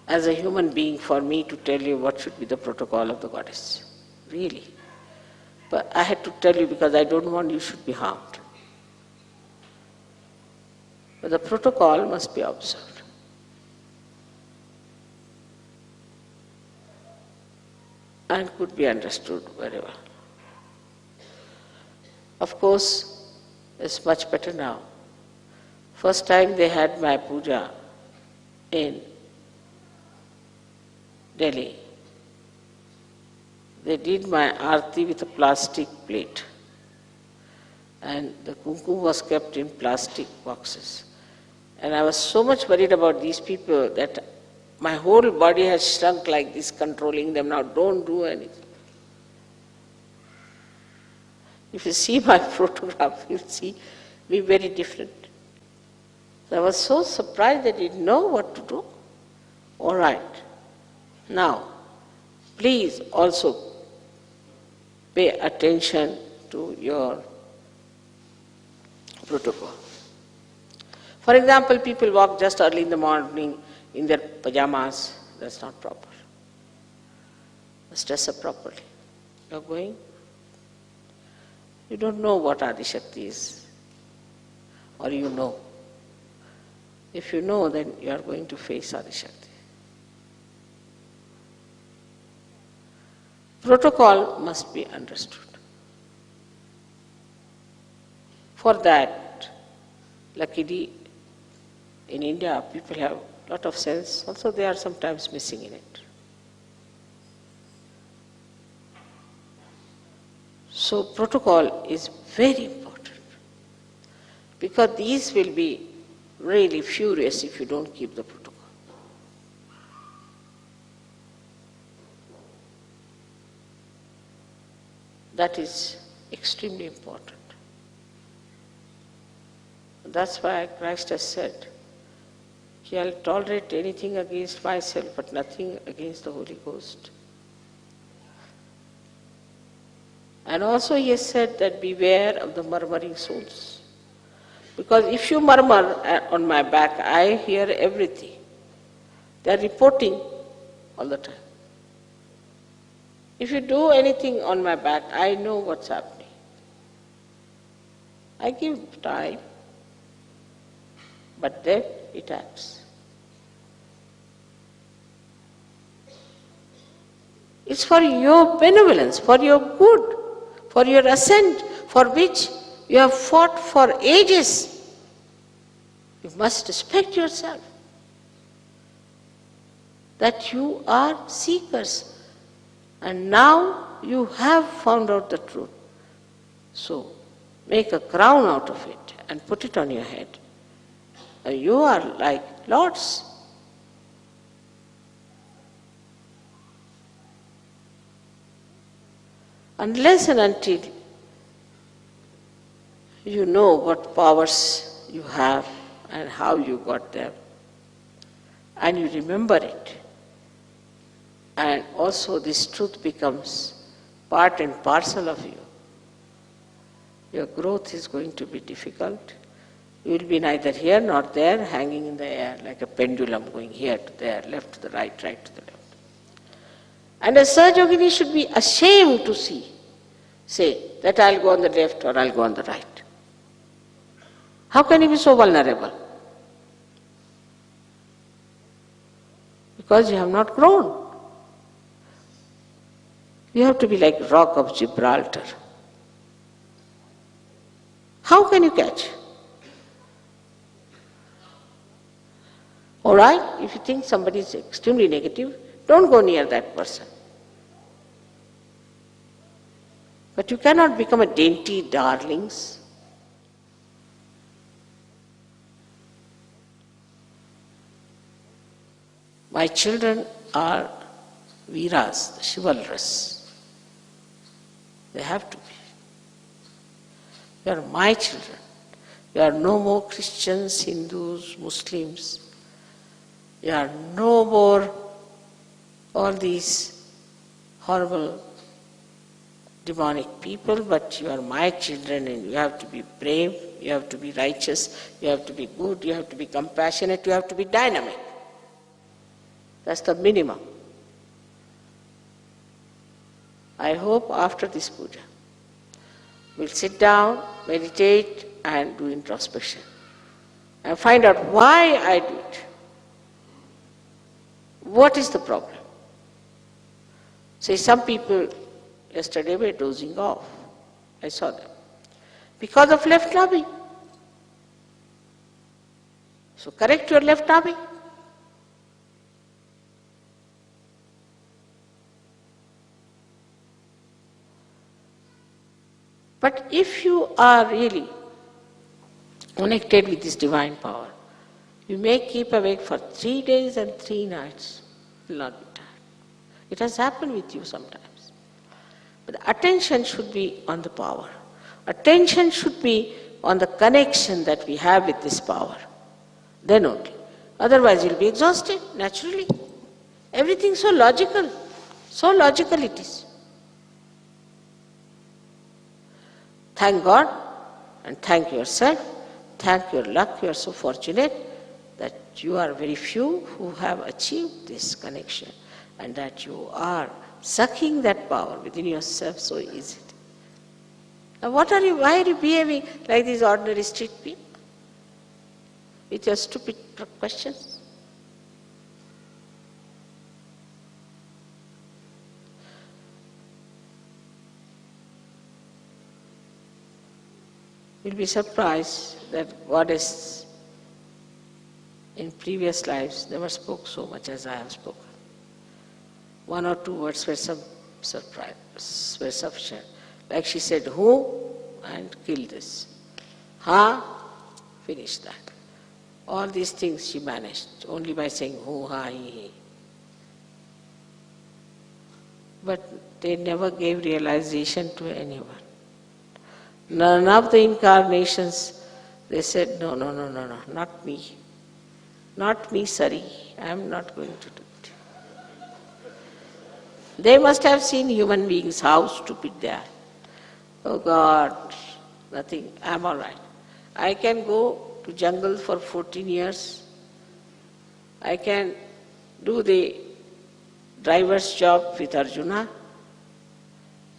as a human being for me to tell you what should be the protocol of the goddess, really. But I had to tell you because I don't want you should be harmed. But the protocol must be observed. And could be understood very well. Of course, it's much better now. First time they had my puja in Delhi. They did my arti with a plastic plate. And the kumkum was kept in plastic boxes. And I was so much worried about these people that my whole body has shrunk like this, controlling them. Now don't do anything. If you see my photograph, you'll see me very different. So I was so surprised that I didn't know what to do. All right. Now, please also pay attention to your protocol. For example, people walk just early in the morning in their pajamas. That's not proper. Must dress up properly. You're going. You don't know what Adi Shakti is, or you know. if you know, then you are going to face Adishakti. Protocol must be understood. For that, luckily, in India, people have a lot of sense. Also, they are sometimes missing in it. So, protocol is very important, because these will be really furious if you don't keep the protocol. That is extremely important. That's why Christ has said, I'll tolerate anything against myself, but nothing against the Holy Ghost. And also he has said that beware of the murmuring souls. Because if you murmur on my back, I hear everything. They are reporting all the time. If you do anything on my back, I know what's happening. I give time, but then it acts. It's for your benevolence, for your good, for your ascent, for which you have fought for ages. You must respect yourself, that you are seekers, and now you have found out the truth. So, make a crown out of it and put it on your head. You are like lords. Unless and until you know what powers you have and how you got them, and you remember it, and also this truth becomes part and parcel of you, your growth is going to be difficult. You will be neither here nor there, hanging in the air like a pendulum, going here to there, left to the right, right to the left. And a Sahajogini should be ashamed to say that I'll go on the left or I'll go on the right. How can he be so vulnerable? Because you have not grown. You have to be like Rock of Gibraltar. How can you catch? All right, if you think somebody is extremely negative, don't go near that person. But you cannot become a dainty darlings. My children are Veeras, the chivalrous. They have to be. You are my children. You are no more Christians, Hindus, Muslims. You are no more all these horrible demonic people, but you are my children, and you have to be brave, you have to be righteous, you have to be good, you have to be compassionate, you have to be dynamic. That's the minimum. I hope after this puja, we'll sit down, meditate, and do introspection, and find out why I do it. What is the problem? Say, some people yesterday were dozing off. I saw them. Because of left nabi. So correct your left nabi. But if you are really connected with this divine power, you may keep awake for 3 days and 3 nights. You will not be tired. It has happened with you sometimes. But attention should be on the power. Attention should be on the connection that we have with this power. Then only. Otherwise you'll be exhausted, naturally. Everything so logical. So logical it is. Thank God and thank yourself. Thank your luck. You are so fortunate that you are very few who have achieved this connection, and that you are sucking that power within yourself so easily. Now why are you behaving like these ordinary street people? with your stupid questions? You'll be surprised that Goddess in previous lives never spoke so much as I have spoken. One or two words were were sufficient. Like she said, who? And kill this. Ha? Finish that. All these things she managed only by saying who, ha, he. But they never gave realization to anyone. None of the incarnations, they said, no, not me. Not me, sorry, I am not going to do it. They must have seen human beings, how stupid they are. Oh God, nothing, I am all right. I can go to jungle for 14 years. I can do the driver's job with Arjuna,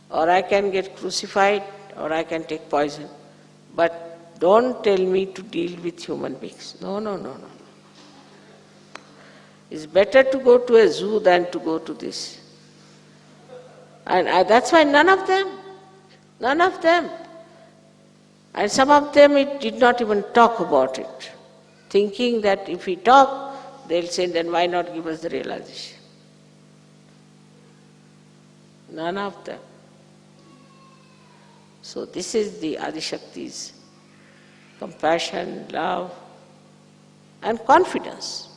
or I can get crucified, or I can take poison. But don't tell me to deal with human beings. No. It's better to go to a zoo than to go to this. And that's why none of them. And some of them it did not even talk about it, thinking that if we talk, they'll say, then why not give us the realization? None of them. So this is the Adishakti's compassion, love, and confidence.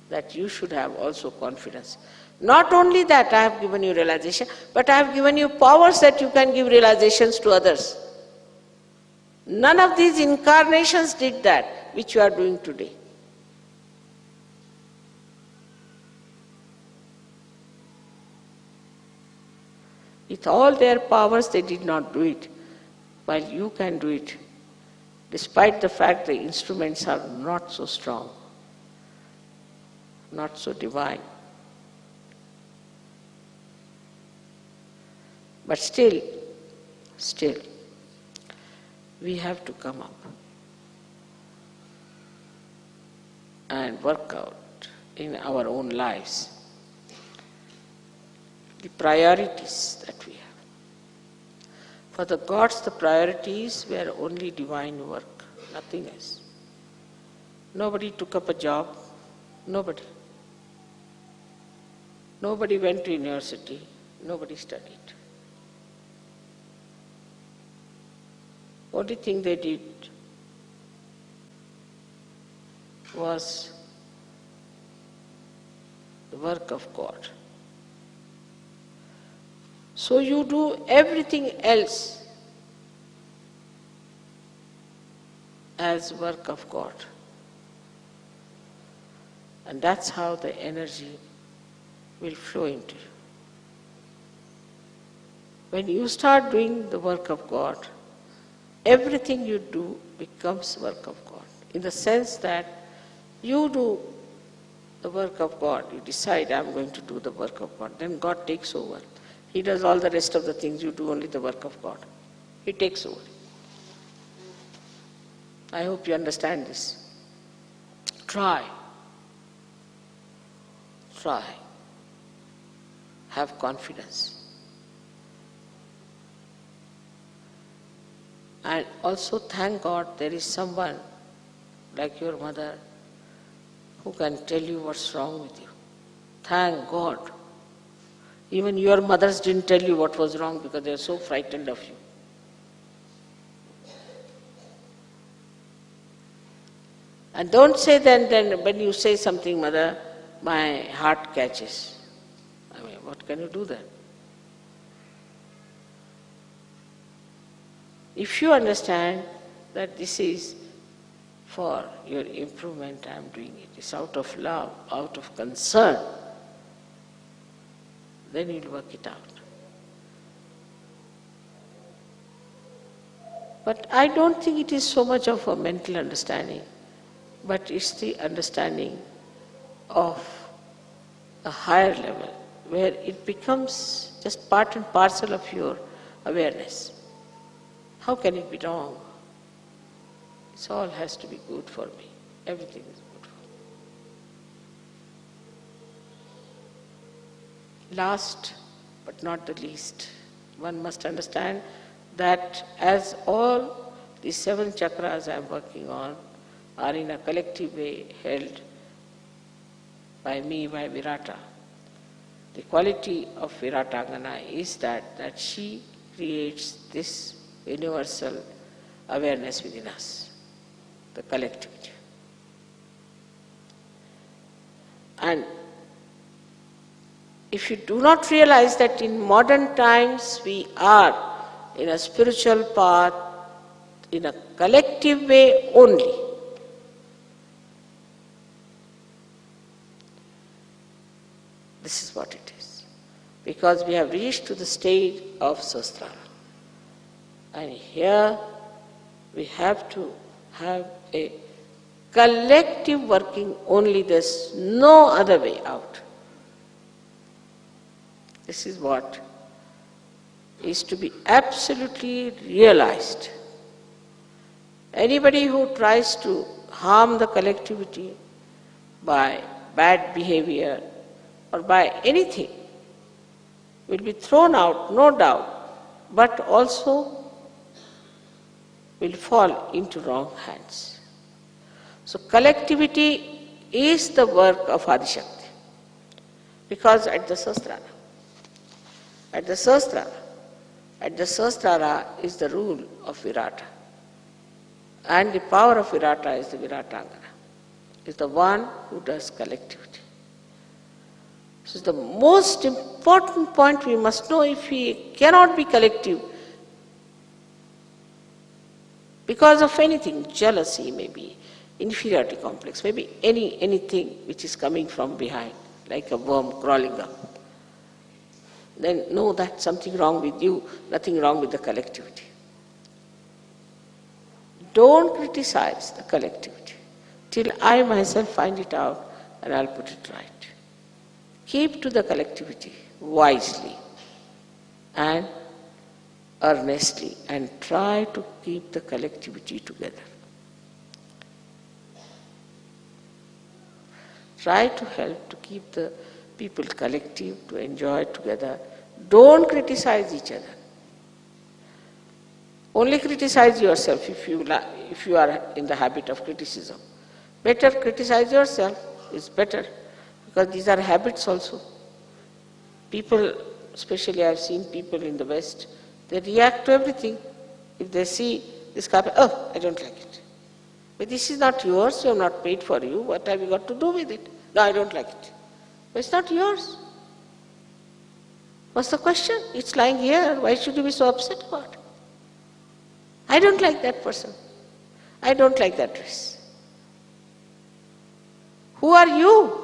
That you should have also confidence. Not only that I have given you realization, but I have given you powers that you can give realizations to others. None of these incarnations did that, which you are doing today. With all their powers, they did not do it, while you can do it, despite the fact the instruments are not so strong, not so divine. But still, we have to come up and work out in our own lives the priorities that we have. For the gods, the priorities were only divine work, nothing else. Nobody took up a job, nobody. Nobody went to university, nobody studied. Only thing they did was the work of God. So you do everything else as work of God. And that's how the energy will flow into you. When you start doing the work of God, everything you do becomes work of God. In the sense that you do the work of God, you decide, I'm going to do the work of God, then God takes over. He does all the rest of the things, you do only the work of God. He takes over. I hope you understand this. Try. Have confidence. And also thank God there is someone like your mother who can tell you what's wrong with you. Thank God. Even your mothers didn't tell you what was wrong because they were so frightened of you. And don't say then when you say something, mother, my heart catches. I mean, what can you do then? If you understand that this is for your improvement, I am doing it, it's out of love, out of concern, then you'll work it out. But I don't think it is so much of a mental understanding, but it's the understanding of a higher level, where it becomes just part and parcel of your awareness. How can it be wrong? This all has to be good for me. Everything is good for me. Last but not the least, one must understand that as all the 7 chakras I am working on are in a collective way held by me, by Virata, the quality of Viratangana is that she creates this universal awareness within us, the collectivity. And if you do not realize that in modern times we are in a spiritual path in a collective way only, this is what it is. Because we have reached to the stage of Sahasrara. And here we have to have a collective working only, there's no other way out. This is what is to be absolutely realized. Anybody who tries to harm the collectivity by bad behavior or by anything will be thrown out, no doubt, but also will fall into wrong hands. So collectivity is the work of Adishakti, because at the Sahasrara is the rule of Virata. And the power of Virata is the Viratangana, is the one who does collectivity. This is the most important point we must know. If we cannot be collective because of anything, jealousy maybe, inferiority complex, maybe anything which is coming from behind, like a worm crawling up, then know that something wrong with you, nothing wrong with the collectivity. Don't criticize the collectivity till I myself find it out and I'll put it right. Keep to the collectivity wisely and earnestly and try to keep the collectivity together. Try to help to keep the people collective, to enjoy together. Don't criticize each other. Only criticize yourself if you are in the habit of criticism. Better criticize yourself is better, because these are habits also. People, especially I have seen people in the West, they react to everything. If they see this carpet, oh, I don't like it. But this is not yours, you have not paid for you, what have you got to do with it? No, I don't like it. But it's not yours. What's the question? It's lying here, why should you be so upset about it? I don't like that person. I don't like that dress. Who are you?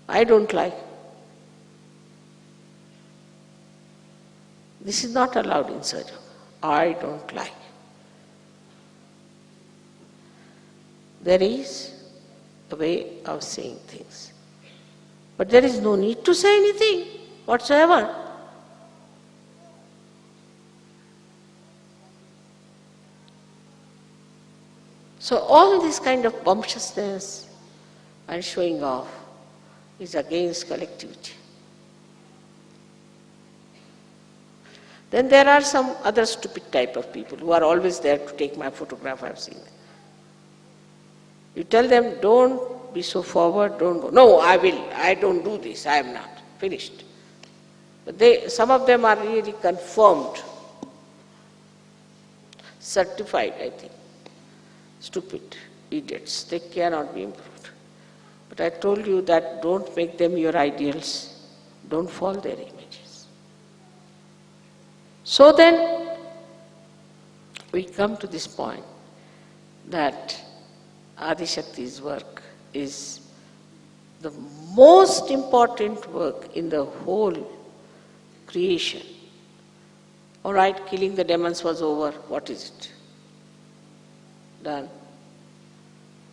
I don't like. This is not allowed in Sahaja. I don't like. There is a way of saying things. But there is no need to say anything whatsoever. So all this kind of bumptiousness and showing off is against collectivity. Then there are some other stupid type of people who are always there to take my photograph, I have seen them. You tell them, don't be so forward, don't go. No, I will, I don't do this, I am not. Finished. But some of them are really confirmed, certified, I think. Stupid idiots, they cannot be improved. But I told you that don't make them your ideals, don't fall their images. So then, we come to this point that Adishakti's work is the most important work in the whole creation. All right, killing the demons was over, what is it? Done.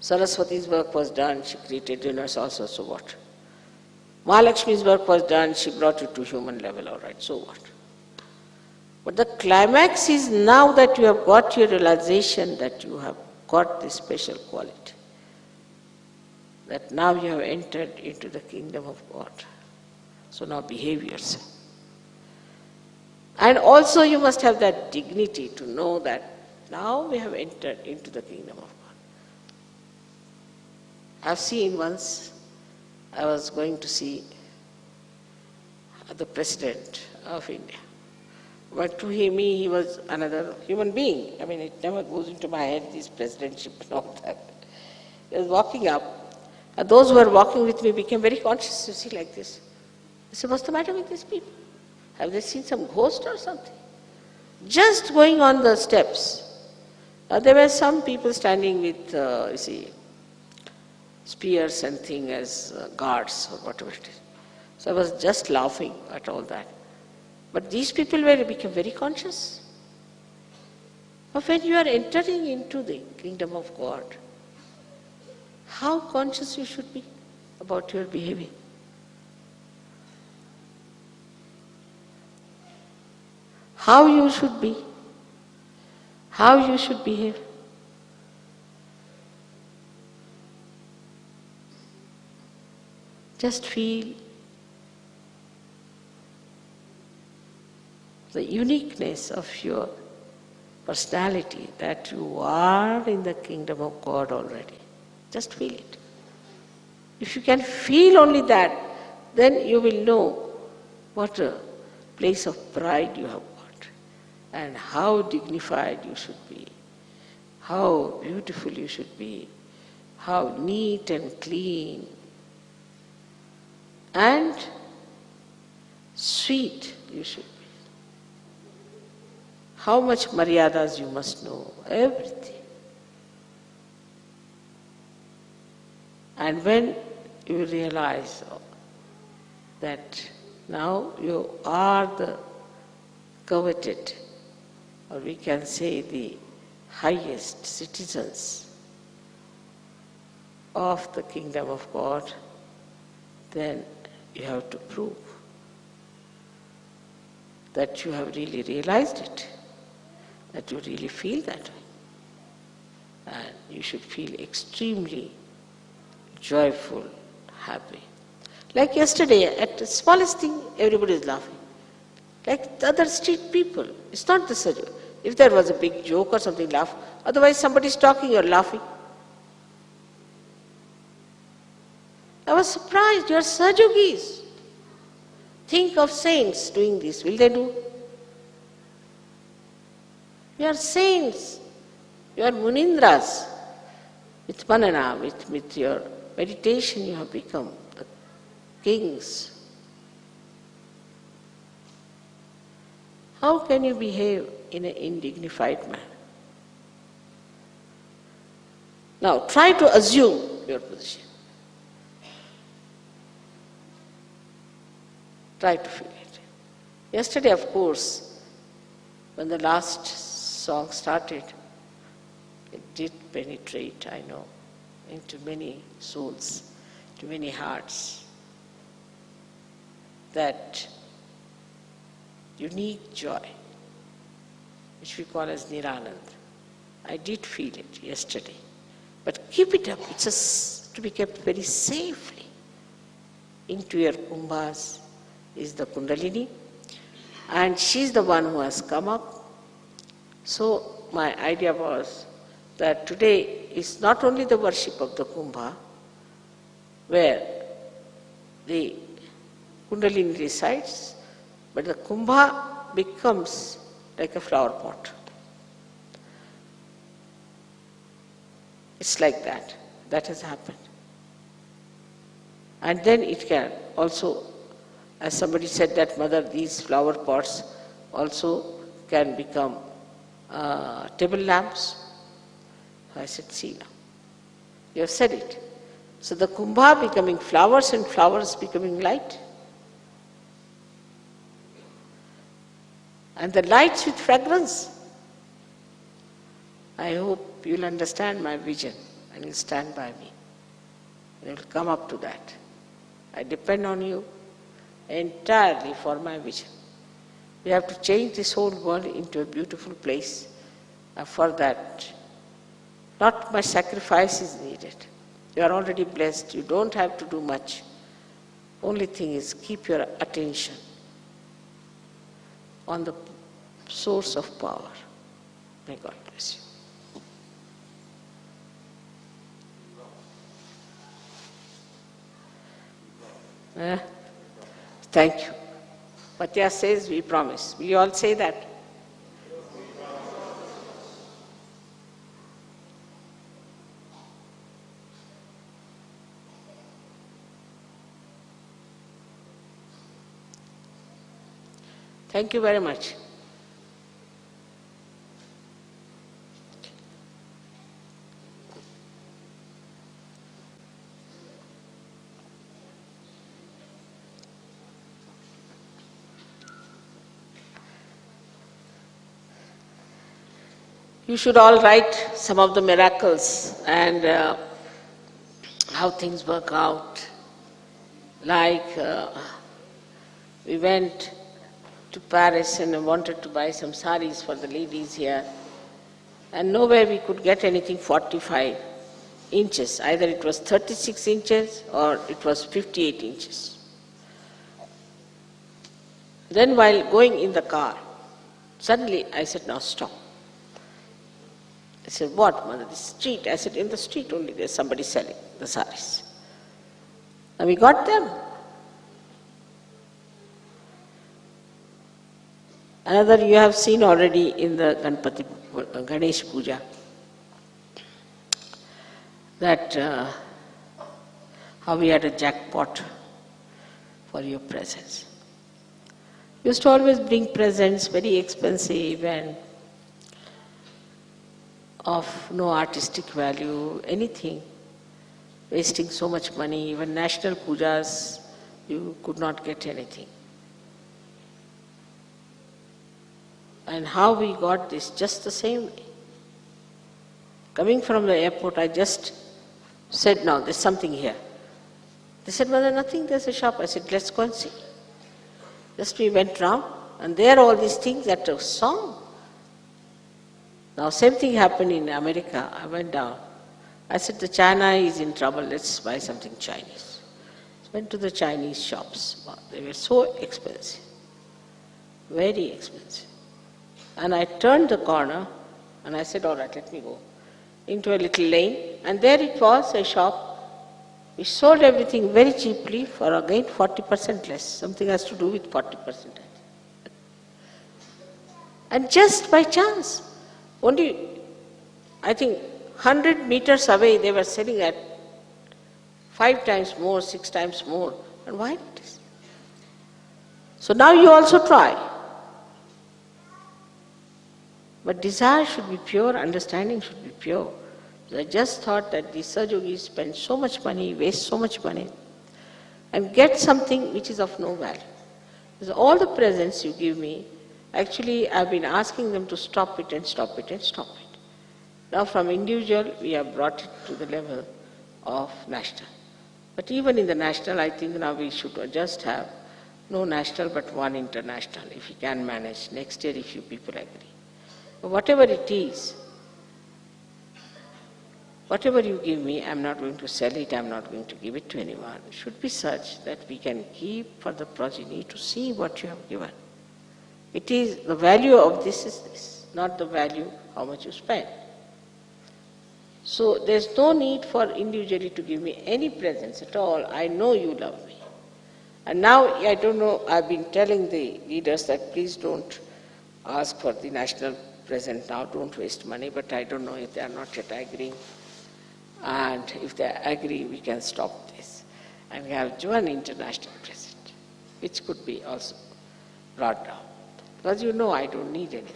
Saraswati's work was done, she created universe also, so what? Mahalakshmi's work was done, she brought it to human level, all right, so what? But the climax is now that you have got your realization that you have got this special quality, that now you have entered into the kingdom of God. So now behave yourself. And also you must have that dignity to know that now we have entered into the kingdom of God. I've seen once, I was going to see the President of India. But to me, he was another human being. I mean, it never goes into my head, this presidentship and all that. He was walking up, and those who were walking with me became very conscious, you see, like this. I said, what's the matter with these people? Have they seen some ghost or something? Just going on the steps. There were some people standing with, you see, spears and things as guards or whatever it is. So I was just laughing at all that. But these people became very conscious. But when you are entering into the kingdom of God, how conscious you should be about your behavior. How you should be, how you should behave. Just feel the uniqueness of your personality, that you are in the kingdom of God already. Just feel it. If you can feel only that, then you will know what a place of pride you have got and how dignified you should be, how beautiful you should be, how neat and clean and sweet you should be. How much maryadas you must know, everything. And when you realize that now you are the coveted, or we can say the highest citizens of the kingdom of God, then you have to prove that you have really realized it, that you really feel that way. And you should feel extremely joyful, happy. Like yesterday, at the smallest thing, everybody is laughing. Like the other street people. It's not the Saju. If there was a big joke or something, laugh. Otherwise, somebody is talking, you're laughing. I was surprised, you're Sajogis. Think of saints doing this. Will they do? You are saints. You are Munindras. With manana, with your meditation, you have become the kings. How can you behave in an indignified manner? Now, try to assume your position. Try to feel it. Yesterday, of course, when the last song started, it did penetrate, I know, into many souls, to many hearts. That unique joy, which we call as Niranand. I did feel it yesterday. But keep it up. It's just to be kept very safely. Into your kumbhas is the Kundalini, and she's the one who has come up. So my idea was that today is not only the worship of the kumbha, where the Kundalini resides, but the kumbha becomes like a flower pot. It's like that. That has happened. And then it can also, as somebody said that, Mother, these flower pots also can become table lamps. I said, see now, you have said it. So the kumbha becoming flowers and flowers becoming light. And the lights with fragrance. I hope you'll understand my vision and you'll stand by me. And you'll come up to that. I depend on you entirely for my vision. We have to change this whole world into a beautiful place. For that, not much sacrifice is needed. You are already blessed. You don't have to do much. Only thing is keep your attention on the source of power. May God bless you. Thank you. Matya says we promise. Will you all say that? Thank you very much. You should all write some of the miracles and how things work out. Like we went to Paris and wanted to buy some saris for the ladies here, and nowhere we could get anything 45 inches. Either it was 36 inches or it was 58 inches. Then while going in the car, suddenly I said, now stop. I said, what, mother, the street? I said, in the street only there's somebody selling the saris. And we got them. Another you have seen already in the Ganesh Puja, that how we had a jackpot for your presents. We used to always bring presents, very expensive and of no artistic value, anything, wasting so much money. Even national pujas, you could not get anything. And how we got this, just the same way. Coming from the airport, I just said, now there's something here. They said, mother, nothing, there's a shop. I said, let's go and see. Just we went round, and there all these things that a song. Now same thing happened in America. I went down. I said, the China is in trouble, let's buy something Chinese. Went to the Chinese shops. Wow, they were so expensive, very expensive. And I turned the corner and I said, all right, let me go into a little lane. And there it was, a shop which sold everything very cheaply for again 40% less. Something has to do with 40%. And just by chance, only, I think, 100 meters away they were selling at 5 times more, 6 times more. And why not this? So now you also try. But desire should be pure, understanding should be pure. I just thought that these Sahajogis spend so much money, waste so much money, and get something which is of no value. Because all the presents you give me, actually I've been asking them to stop it and stop it and stop it. Now from individual, we have brought it to the level of national. But even in the national, I think now we should just have no national but one international, if we can manage. Next year, if you people agree. But whatever it is, whatever you give me, I'm not going to sell it, I'm not going to give it to anyone. It should be such that we can keep for the progeny to see what you have given. It is, the value of this is this, not the value how much you spend. So there's no need for individually to give me any presents at all. I know you love me. And now, I don't know, I've been telling the leaders that please don't ask for the national present now, don't waste money, but I don't know if they are not yet agreeing. And if they agree, we can stop this. And we have one international present, which could be also brought down. Because you know I don't need anything.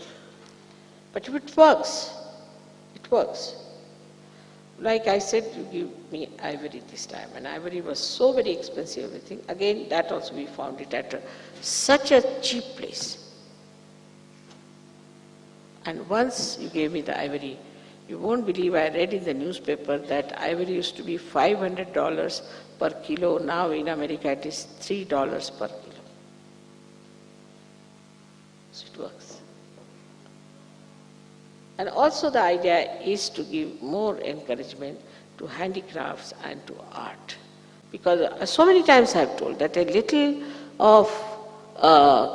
But if it works, it works. Like I said, you give me ivory this time, and ivory was so very expensive, everything. Again, that also we found it at such a cheap place. And once you gave me the ivory, you won't believe I read in the newspaper that ivory used to be $500 per kilo. Now in America it is $3 per kilo. it works. And also the idea is to give more encouragement to handicrafts and to art. Because so many times I have told that a little of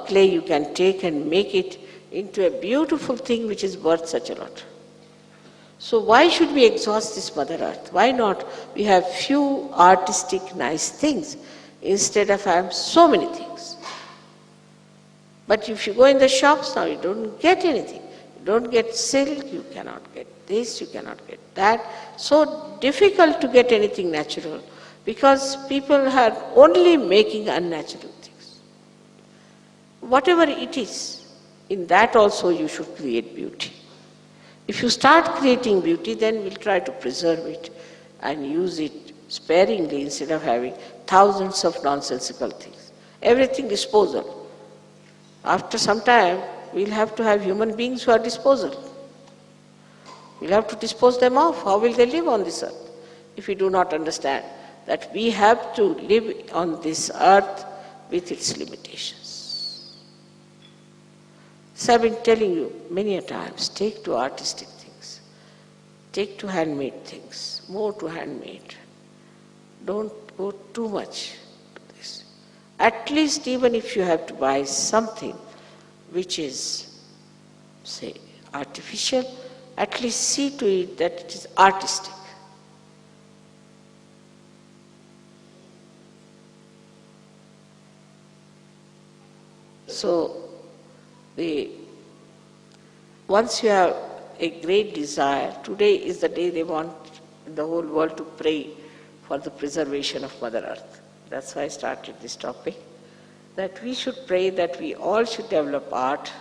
clay you can take and make it into a beautiful thing which is worth such a lot. So why should we exhaust this Mother Earth? Why not we have few artistic nice things instead of having so many things? But if you go in the shops now, you don't get anything. You don't get silk, you cannot get this, you cannot get that. So difficult to get anything natural because people are only making unnatural things. Whatever it is, in that also you should create beauty. If you start creating beauty, then we'll try to preserve it and use it sparingly instead of having thousands of nonsensical things. Everything disposal. After some time, we'll have to have human beings who are disposal. We'll have to dispose them off. How will they live on this earth? If we do not understand that we have to live on this earth with its limitations. So I've been telling you many a times, take to artistic things. Take to handmade things, more to handmade. Don't go too much to this. At least even if you have to buy something which is, say, artificial, at least see to it that it is artistic. So, once you have a great desire, today is the day they want the whole world to pray for the preservation of Mother Earth. That's why I started this topic, that we should pray that we all should develop art,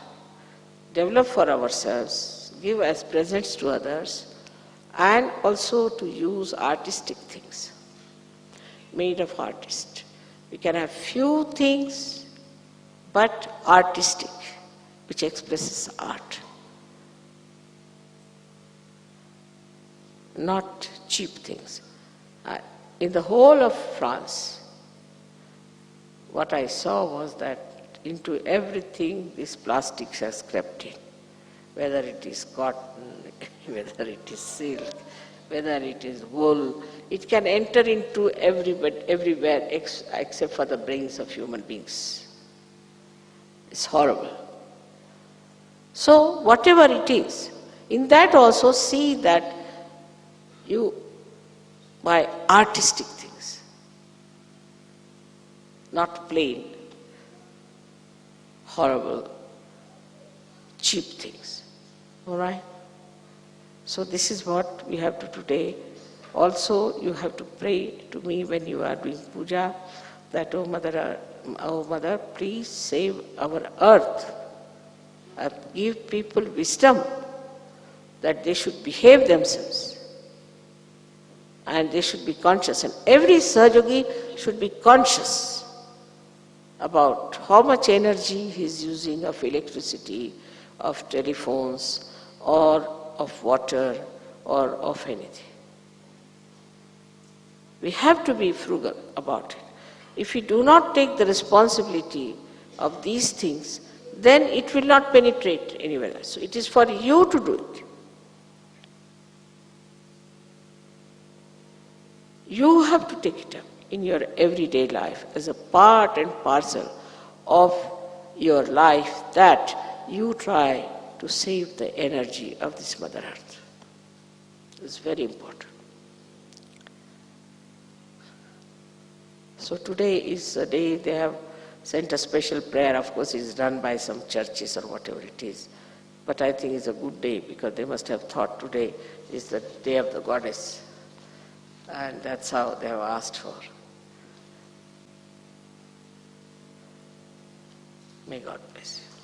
develop for ourselves, give as presents to others, and also to use artistic things made of artists. We can have few things, but artistic, which expresses art. Not cheap things. In the whole of France, what I saw was that into everything these plastics has crept in. Whether it is cotton, whether it is silk, whether it is wool, it can enter into everywhere except for the brains of human beings. It's horrible. So whatever it is, in that also see that you buy artistic things, not plain, horrible, cheap things. All right? So this is what we have to today. Also, you have to pray to me when you are doing puja, that, oh Mother, please save our earth. Give people wisdom that they should behave themselves. And they should be conscious. And every Sahajogi should be conscious about how much energy he is using of electricity, of telephones, or of water, or of anything. We have to be frugal about it. If we do not take the responsibility of these things, then it will not penetrate anywhere else. So it is for you to do it. You have to take it up in your everyday life as a part and parcel of your life, that you try to save the energy of this Mother Earth. It's very important. So today is a day they have sent a special prayer. Of course, it's done by some churches or whatever it is. But I think it's a good day because they must have thought today is the day of the goddess. And that's how they have asked for. May God bless you.